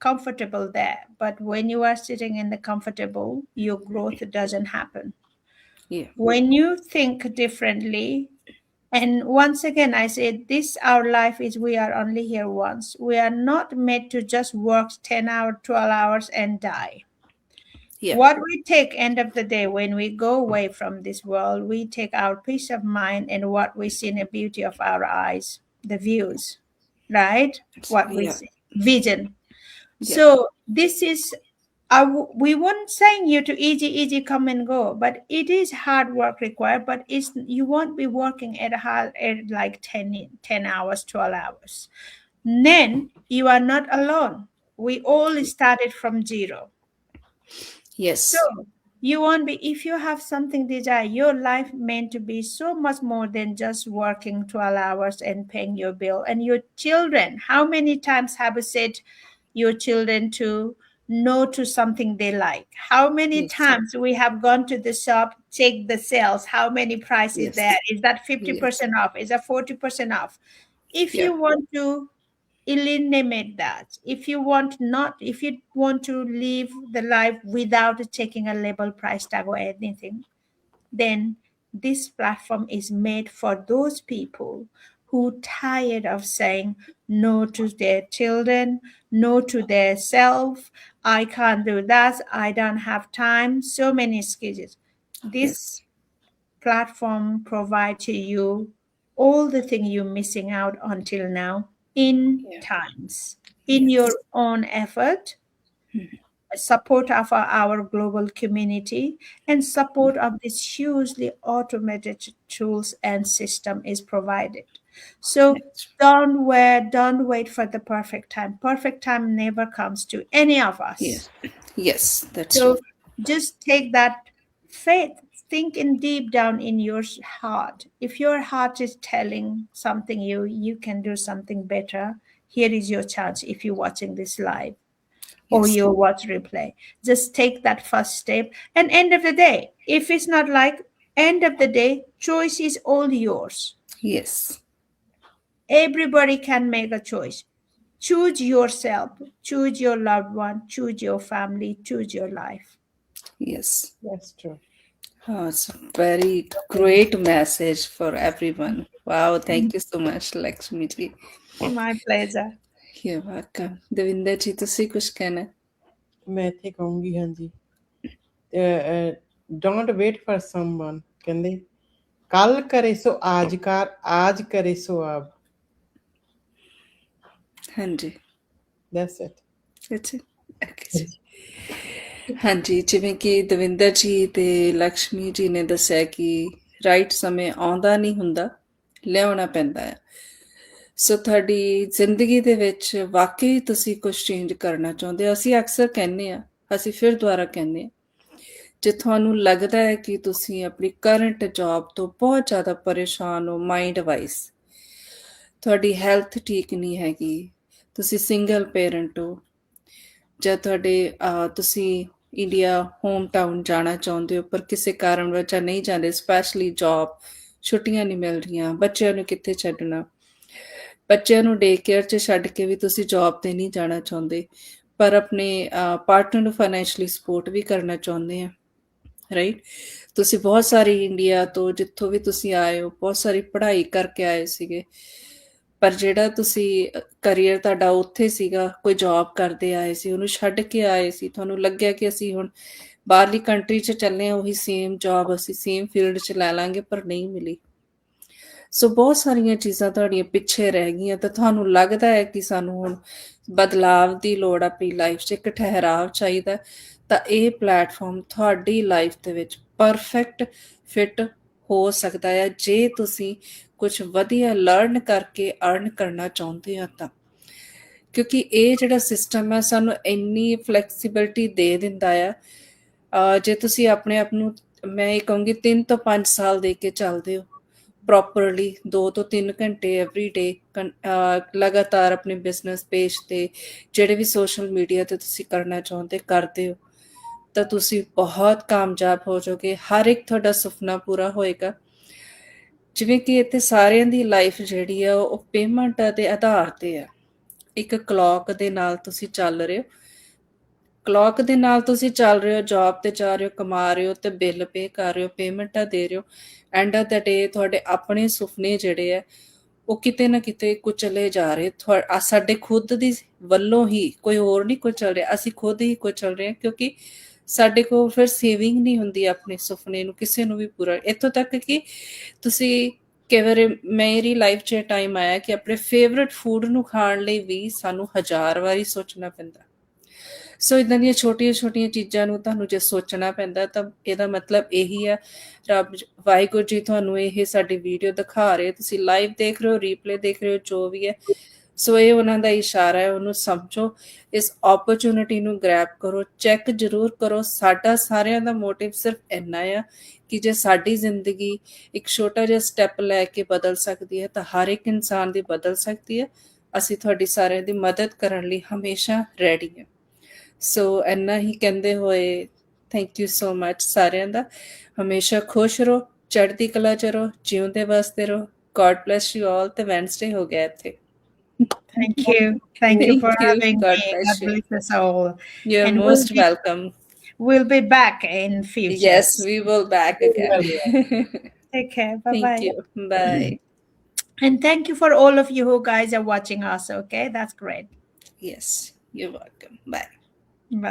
S3: comfortable there. But when you are sitting in the comfortable, your growth doesn't happen.
S1: Yeah.
S3: When you think differently, and once again, I say this, our life is, we are only here once. We are not made to just work 10 hours, 12 hours and die.
S1: Yeah.
S3: What we take end of the day, when we go away from this world, we take our peace of mind and what we see in the beauty of our eyes. the views, right? What we
S1: Yeah.
S3: say, vision.
S1: Yeah.
S3: So this is, we weren't saying you to easy come and go, but it is hard work required. But it's, you won't be working at like 10 hours, 12 hours. Then you are not alone. We all started from zero.
S1: Yes.
S3: So you won't be, if you have something desire, your life meant to be so much more than just working 12 hours and paying your bill. And your children, how many times have you said your children to no to something they like? How many
S1: Yes.
S3: times we have gone to the shop, check the sales, how many price is
S1: Yes.
S3: there? Is that
S1: Yes.
S3: 50% off? Is that 40% off? If
S1: Yeah.
S3: you want to eliminate that, if you want to live the life without checking a label, price tag, or anything, then this platform is made for those people who tired of saying no to their children, no to their self. I can't do that, I don't have time, so many excuses. This
S1: Yes.
S3: platform provide to you all the thing you're missing out until now in
S1: Yeah.
S3: times, in
S1: Yes.
S3: your own effort, support of our global community, and support of this hugely automated tools and system is provided. So
S1: Yes.
S3: don't wait for the perfect time. Perfect time never comes to any of us.
S1: Yes. Yes. That's
S3: So
S1: true.
S3: just take that faith, think in deep down in your heart. If your heart is telling something you can do something better, here is your chance if you're watching this live or
S1: Yes.
S3: you watch replay. Just take that first step. And end of the day, if it's not like end of the day, choice is all yours.
S1: Yes.
S3: Everybody can make a choice. Choose yourself, choose your loved one, choose your family, choose your life.
S1: Yes.
S2: That's true.
S1: Oh, it's a very great message for everyone. Wow, thank you so much, Lakshmi ji.
S3: My pleasure.
S1: You're welcome. Davinder ਜੀ ਤੁਸੀਂ ਕੁਝ ਕਹਿਣਾ?
S2: ਮੈਂ ਇੱਥੇ ਕਹੂੰਗੀ ਹਾਂਜੀ don't wait for someone ਕਹਿੰਦੇ ਕੱਲ ਕਰੇ ਸੋ ਆਜ ਕਰ ਆਜ ਕਰੇ ਸੋ ਆਬ
S1: ਹਾਂਜੀ।
S2: ਦੈਟਸ ਇਟ
S1: ਅੱਛਾ। Okay ਜੀ। ਹਾਂਜੀ, ਜਿਵੇਂ ਕਿ ਦਵਿੰਦਰ ਜੀ ਤੇ ਲਕਸ਼ਮੀ ਜੀ ਨੇ ਦੱਸਿਆ ਕਿ ਰਾਈਟ ਸਮੇਂ ਆਉਂਦਾ ਨਹੀਂ ਹੁੰਦਾ, ਲਿਆਉਣਾ ਪੈਂਦਾ ਹੈ। ਸੋ ਤੁਹਾਡੀ ਜ਼ਿੰਦਗੀ ਦੇ ਵਿੱਚ ਵਾਕਈ ਤੁਸੀਂ ਕੁਝ ਚੇਂਜ ਕਰਨਾ ਚਾਹੁੰਦੇ ਹੋ। ਅਸੀਂ ਅਕਸਰ ਕਹਿੰਦੇ ਹਾਂ, ਅਸੀਂ ਫਿਰ ਦੁਬਾਰਾ ਕਹਿੰਦੇ ਹਾਂ, ਜੇ ਤੁਹਾਨੂੰ ਲੱਗਦਾ ਹੈ ਕਿ ਤੁਸੀਂ ਆਪਣੀ ਕਰੰਟ ਜੌਬ ਤੋਂ ਬਹੁਤ ਜ਼ਿਆਦਾ ਪਰੇਸ਼ਾਨ ਹੋ ਮਾਈਂਡ ਵਾਈਜ਼, ਤੁਹਾਡੀ ਹੈਲਥ ਠੀਕ ਨਹੀਂ ਹੈਗੀ, ਤੁਸੀਂ ਸਿੰਗਲ ਪੇਰੈਂਟ ਹੋ, ਜਾਂ ਤੁਸੀਂ ਇੰਡੀਆ ਹੋਮ ਟਾਊਨ ਜਾਣਾ ਚਾਹੁੰਦੇ ਹੋ ਪਰ ਕਿਸੇ ਕਾਰਨ ਵਜ੍ਹਾ ਨਹੀਂ ਜਾਂਦੇ, ਸਪੈਸ਼ਲੀ ਜੌਬ, ਛੁੱਟੀਆਂ ਨਹੀਂ ਮਿਲ ਰਹੀਆਂ, ਬੱਚਿਆਂ ਨੂੰ ਕਿੱਥੇ ਛੱਡਣਾ, ਬੱਚਿਆਂ ਨੂੰ ਡੇ ਕੇਅਰ 'ਚ ਛੱਡ ਕੇ ਵੀ ਤੁਸੀਂ ਜੌਬ 'ਤੇ ਨਹੀਂ ਜਾਣਾ ਚਾਹੁੰਦੇ ਪਰ ਆਪਣੇ ਪਾਰਟਨਰ ਨੂੰ ਫਾਈਨੈਂਸ਼ਲੀ ਸਪੋਰਟ ਵੀ ਕਰਨਾ ਚਾਹੁੰਦੇ ਆ, ਰਾਈਟ? ਤੁਸੀਂ ਬਹੁਤ ਸਾਰੀ ਇੰਡੀਆ ਤੋਂ ਜਿੱਥੋਂ ਵੀ ਤੁਸੀਂ ਆਏ ਹੋ ਬਹੁਤ ਸਾਰੀ ਪੜ੍ਹਾਈ ਕਰਕੇ ਆਏ ਸੀਗੇ ਪਰ ਜਿਹੜਾ ਤੁਸੀਂ ਕਰੀਅਰ ਤੁਹਾਡਾ ਉੱਥੇ ਸੀਗਾ, ਕੋਈ ਜੌਬ ਕਰਦੇ ਆਏ ਸੀ, ਉਹਨੂੰ ਛੱਡ ਕੇ ਆਏ ਸੀ, ਤੁਹਾਨੂੰ ਲੱਗਿਆ ਕਿ ਅਸੀਂ ਹੁਣ ਬਾਹਰਲੀ ਕੰਟਰੀ 'ਚ ਚੱਲੇ ਹਾਂ, ਉਹੀ ਸੇਮ ਜੌਬ ਅਸੀਂ ਸੇਮ ਫੀਲਡ 'ਚ ਲੈ ਲਾਂਗੇ ਪਰ ਨਹੀਂ ਮਿਲੀ। ਸੋ ਬਹੁਤ ਸਾਰੀਆਂ ਚੀਜ਼ਾਂ ਤੁਹਾਡੀਆਂ ਪਿੱਛੇ ਰਹਿ ਗਈਆਂ ਤਾਂ ਤੁਹਾਨੂੰ ਲੱਗਦਾ ਹੈ ਕਿ ਸਾਨੂੰ ਹੁਣ ਬਦਲਾਵ ਦੀ ਲੋੜ ਆ, ਆਪਣੀ ਲਾਈਫ 'ਚ ਇੱਕ ਠਹਿਰਾਵ ਚਾਹੀਦਾ, ਤਾਂ ਇਹ ਪਲੈਟਫਾਰਮ ਤੁਹਾਡੀ ਲਾਈਫ ਦੇ ਵਿੱਚ ਪਰਫੈਕਟ ਫਿੱਟ ਹੋ ਸਕਦਾ ਹੈ ਜੇ ਤੁਸੀਂ ਕੁਝ ਵਧੀਆ ਲਰਨ ਕਰਕੇ ਅਰਨ ਕਰਨਾ ਚਾਹੁੰਦੇ ਹੋ ਤਾਂ, ਕਿਉਂਕਿ ਇਹ ਜਿਹੜਾ ਸਿਸਟਮ ਹੈ ਸਾਨੂੰ ਇੰਨੀ ਫਲੈਕਸੀਬਿਲਿਟੀ ਦੇ ਦਿੰਦਾ ਆ। ਜੇ ਤੁਸੀਂ ਆਪਣੇ ਆਪ ਨੂੰ, ਮੈਂ ਇਹ ਕਹੂੰਗੀ 3 ਤੋਂ 5 ਸਾਲ ਦੇ ਕੇ ਚੱਲਦੇ ਹੋ ਪ੍ਰੋਪਰਲੀ, 2 ਤੋਂ 3 ਘੰਟੇ ਐਵਰੀ ਡੇ ਲਗਾਤਾਰ ਆਪਣੇ ਬਿਜ਼ਨਸ ਪੇਜ 'ਤੇ ਜਿਹੜੇ ਵੀ ਸੋਸ਼ਲ ਮੀਡੀਆ 'ਤੇ ਤੁਸੀਂ ਕਰਨਾ ਚਾਹੁੰਦੇ ਕਰਦੇ ਹੋ ਤਾਂ ਤੁਸੀਂ ਬਹੁਤ ਕਾਮਯਾਬ ਹੋ ਜਾਓਗੇ, ਹਰ ਇੱਕ ਤੁਹਾਡਾ ਸੁਪਨਾ ਪੂਰਾ ਹੋਏਗਾ। ਜਿਵੇਂ ਕਿ ਇੱਥੇ ਸਾਰਿਆਂ ਦੀ ਲਾਈਫ ਜਿਹੜੀ ਆ ਉਹ ਪੇਮੈਂਟ ਦੇ ਆਧਾਰ 'ਤੇ ਆ, ਇੱਕ ਕਲੌਕ ਦੇ ਨਾਲ ਤੁਸੀਂ ਚੱਲ ਰਹੇ ਹੋ, ਕਲੌਕ ਦੇ ਨਾਲ ਤੁਸੀਂ ਚੱਲ ਰਹੇ ਹੋ, ਜੌਬ 'ਤੇ ਜਾ ਰਹੇ ਹੋ, ਕਮਾ ਰਹੇ ਹੋ ਅਤੇ ਬਿੱਲ ਪੇ ਕਰ ਰਹੇ ਹੋ, ਪੇਮੈਂਟਾਂ ਦੇ ਰਹੇ ਹੋ। ਐਂਡ ਆਫ ਦਾ ਡੇ ਤੁਹਾਡੇ ਆਪਣੇ ਸੁਪਨੇ ਜਿਹੜੇ ਆ ਉਹ ਕਿਤੇ ਨਾ ਕਿਤੇ ਕੁਚਲੇ ਜਾ ਰਹੇ, ਸਾਡੇ ਖੁਦ ਦੀ ਵੱਲੋਂ ਹੀ, ਕੋਈ ਹੋਰ ਨਹੀਂ ਕੁਚਲ ਰਿਹਾ, ਅਸੀਂ ਖੁਦ ਹੀ ਕੁਚਲ ਰਹੇ ਹਾਂ ਕਿਉਂਕਿ ਸਾਡੇ ਕੋਲ ਫਿਰ ਸੇਵਿੰਗ ਨਹੀਂ ਹੁੰਦੀ ਆਪਣੇ ਸੁਪਨੇ ਨੂੰ ਕਿਸੇ ਨੂੰ ਵੀ ਪੂਰਾ, ਇੱਥੋਂ ਤੱਕ ਕਿ ਤੁਸੀਂ ਕਈ ਵਾਰੀ ਮੇਰੀ ਲਾਈਫ 'ਚ ਟਾਈਮ ਆਇਆ ਕਿ ਆਪਣੇ ਫੇਵਰਟ ਫੂਡ ਨੂੰ ਖਾਣ ਲਈ ਵੀ ਸਾਨੂੰ 1000 ਵਾਰੀ ਸੋਚਣਾ ਪੈਂਦਾ। ਸੋ ਇਦਾਂ ਦੀਆਂ ਛੋਟੀਆਂ-ਛੋਟੀਆਂ ਚੀਜ਼ਾਂ ਨੂੰ ਤੁਹਾਨੂੰ ਜੇ ਸੋਚਣਾ ਪੈਂਦਾ ਤਾਂ ਇਹਦਾ ਮਤਲਬ ਇਹੀ ਆ ਵਾਹਿਗੁਰੂ ਜੀ ਤੁਹਾਨੂੰ ਇਹ ਸਾਡੀ ਵੀਡੀਓ ਦਿਖਾ ਰਹੇ, ਤੁਸੀਂ ਲਾਈਵ ਦੇਖ ਰਹੇ ਹੋ, ਰੀਪਲੇ ਦੇਖ ਰਹੇ ਹੋ, ਜੋ ਵੀ ਹੈ। ਸੋ ਇਹ ਉਹਨਾਂ ਦਾ ਇਸ਼ਾਰਾ ਹੈ, ਉਹਨੂੰ ਸਮਝੋ, ਇਸ ਓਪਰਚੁਨਿਟੀ ਨੂੰ ਗ੍ਰੈਬ ਕਰੋ, ਚੈੱਕ ਜ਼ਰੂਰ ਕਰੋ। ਸਾਡਾ ਸਾਰਿਆਂ ਦਾ ਮੋਟਿਵ ਸਿਰਫ ਇੰਨਾ ਆ ਕਿ ਜੇ ਸਾਡੀ ਜ਼ਿੰਦਗੀ ਇੱਕ ਛੋਟਾ ਜਿਹਾ ਸਟੈਪ ਲੈ ਕੇ ਬਦਲ ਸਕਦੀ ਹੈ ਤਾਂ ਹਰ ਇੱਕ ਇਨਸਾਨ ਦੀ ਬਦਲ ਸਕਦੀ ਹੈ। ਅਸੀਂ ਤੁਹਾਡੀ ਸਾਰਿਆਂ ਦੀ ਮਦਦ ਕਰਨ ਲਈ ਹਮੇਸ਼ਾ ਰੈਡੀ ਹਾਂ। ਸੋ ਇੰਨਾ ਹੀ ਕਹਿੰਦੇ ਹੋਏ ਥੈਂਕ ਯੂ ਸੋ ਮਚ ਸਾਰਿਆਂ ਦਾ। ਹਮੇਸ਼ਾ ਖੁਸ਼ ਰਹੋ, ਚੜ੍ਹਦੀ ਕਲਾ 'ਚ ਰਹੋ, ਜਿਉਂਦੇ ਵਸਦੇ ਰਹੋ। God bless you all. ਤੇ ਵੈਨਸਡੇ ਹੋ ਗਿਆ ਇੱਥੇ।
S3: Thank you. Thank you for having
S1: God
S3: me.
S1: bless
S3: God
S1: you.
S3: bless us all.
S1: You're
S3: And
S1: most welcome.
S3: we'll be back in future.
S1: Yes, we will back again.
S3: Take care. Bye-bye.
S1: Thank you. Bye.
S3: And thank you for all of you who guys are watching us. Okay, that's great.
S1: Yes, you're welcome. Bye.
S3: Bye.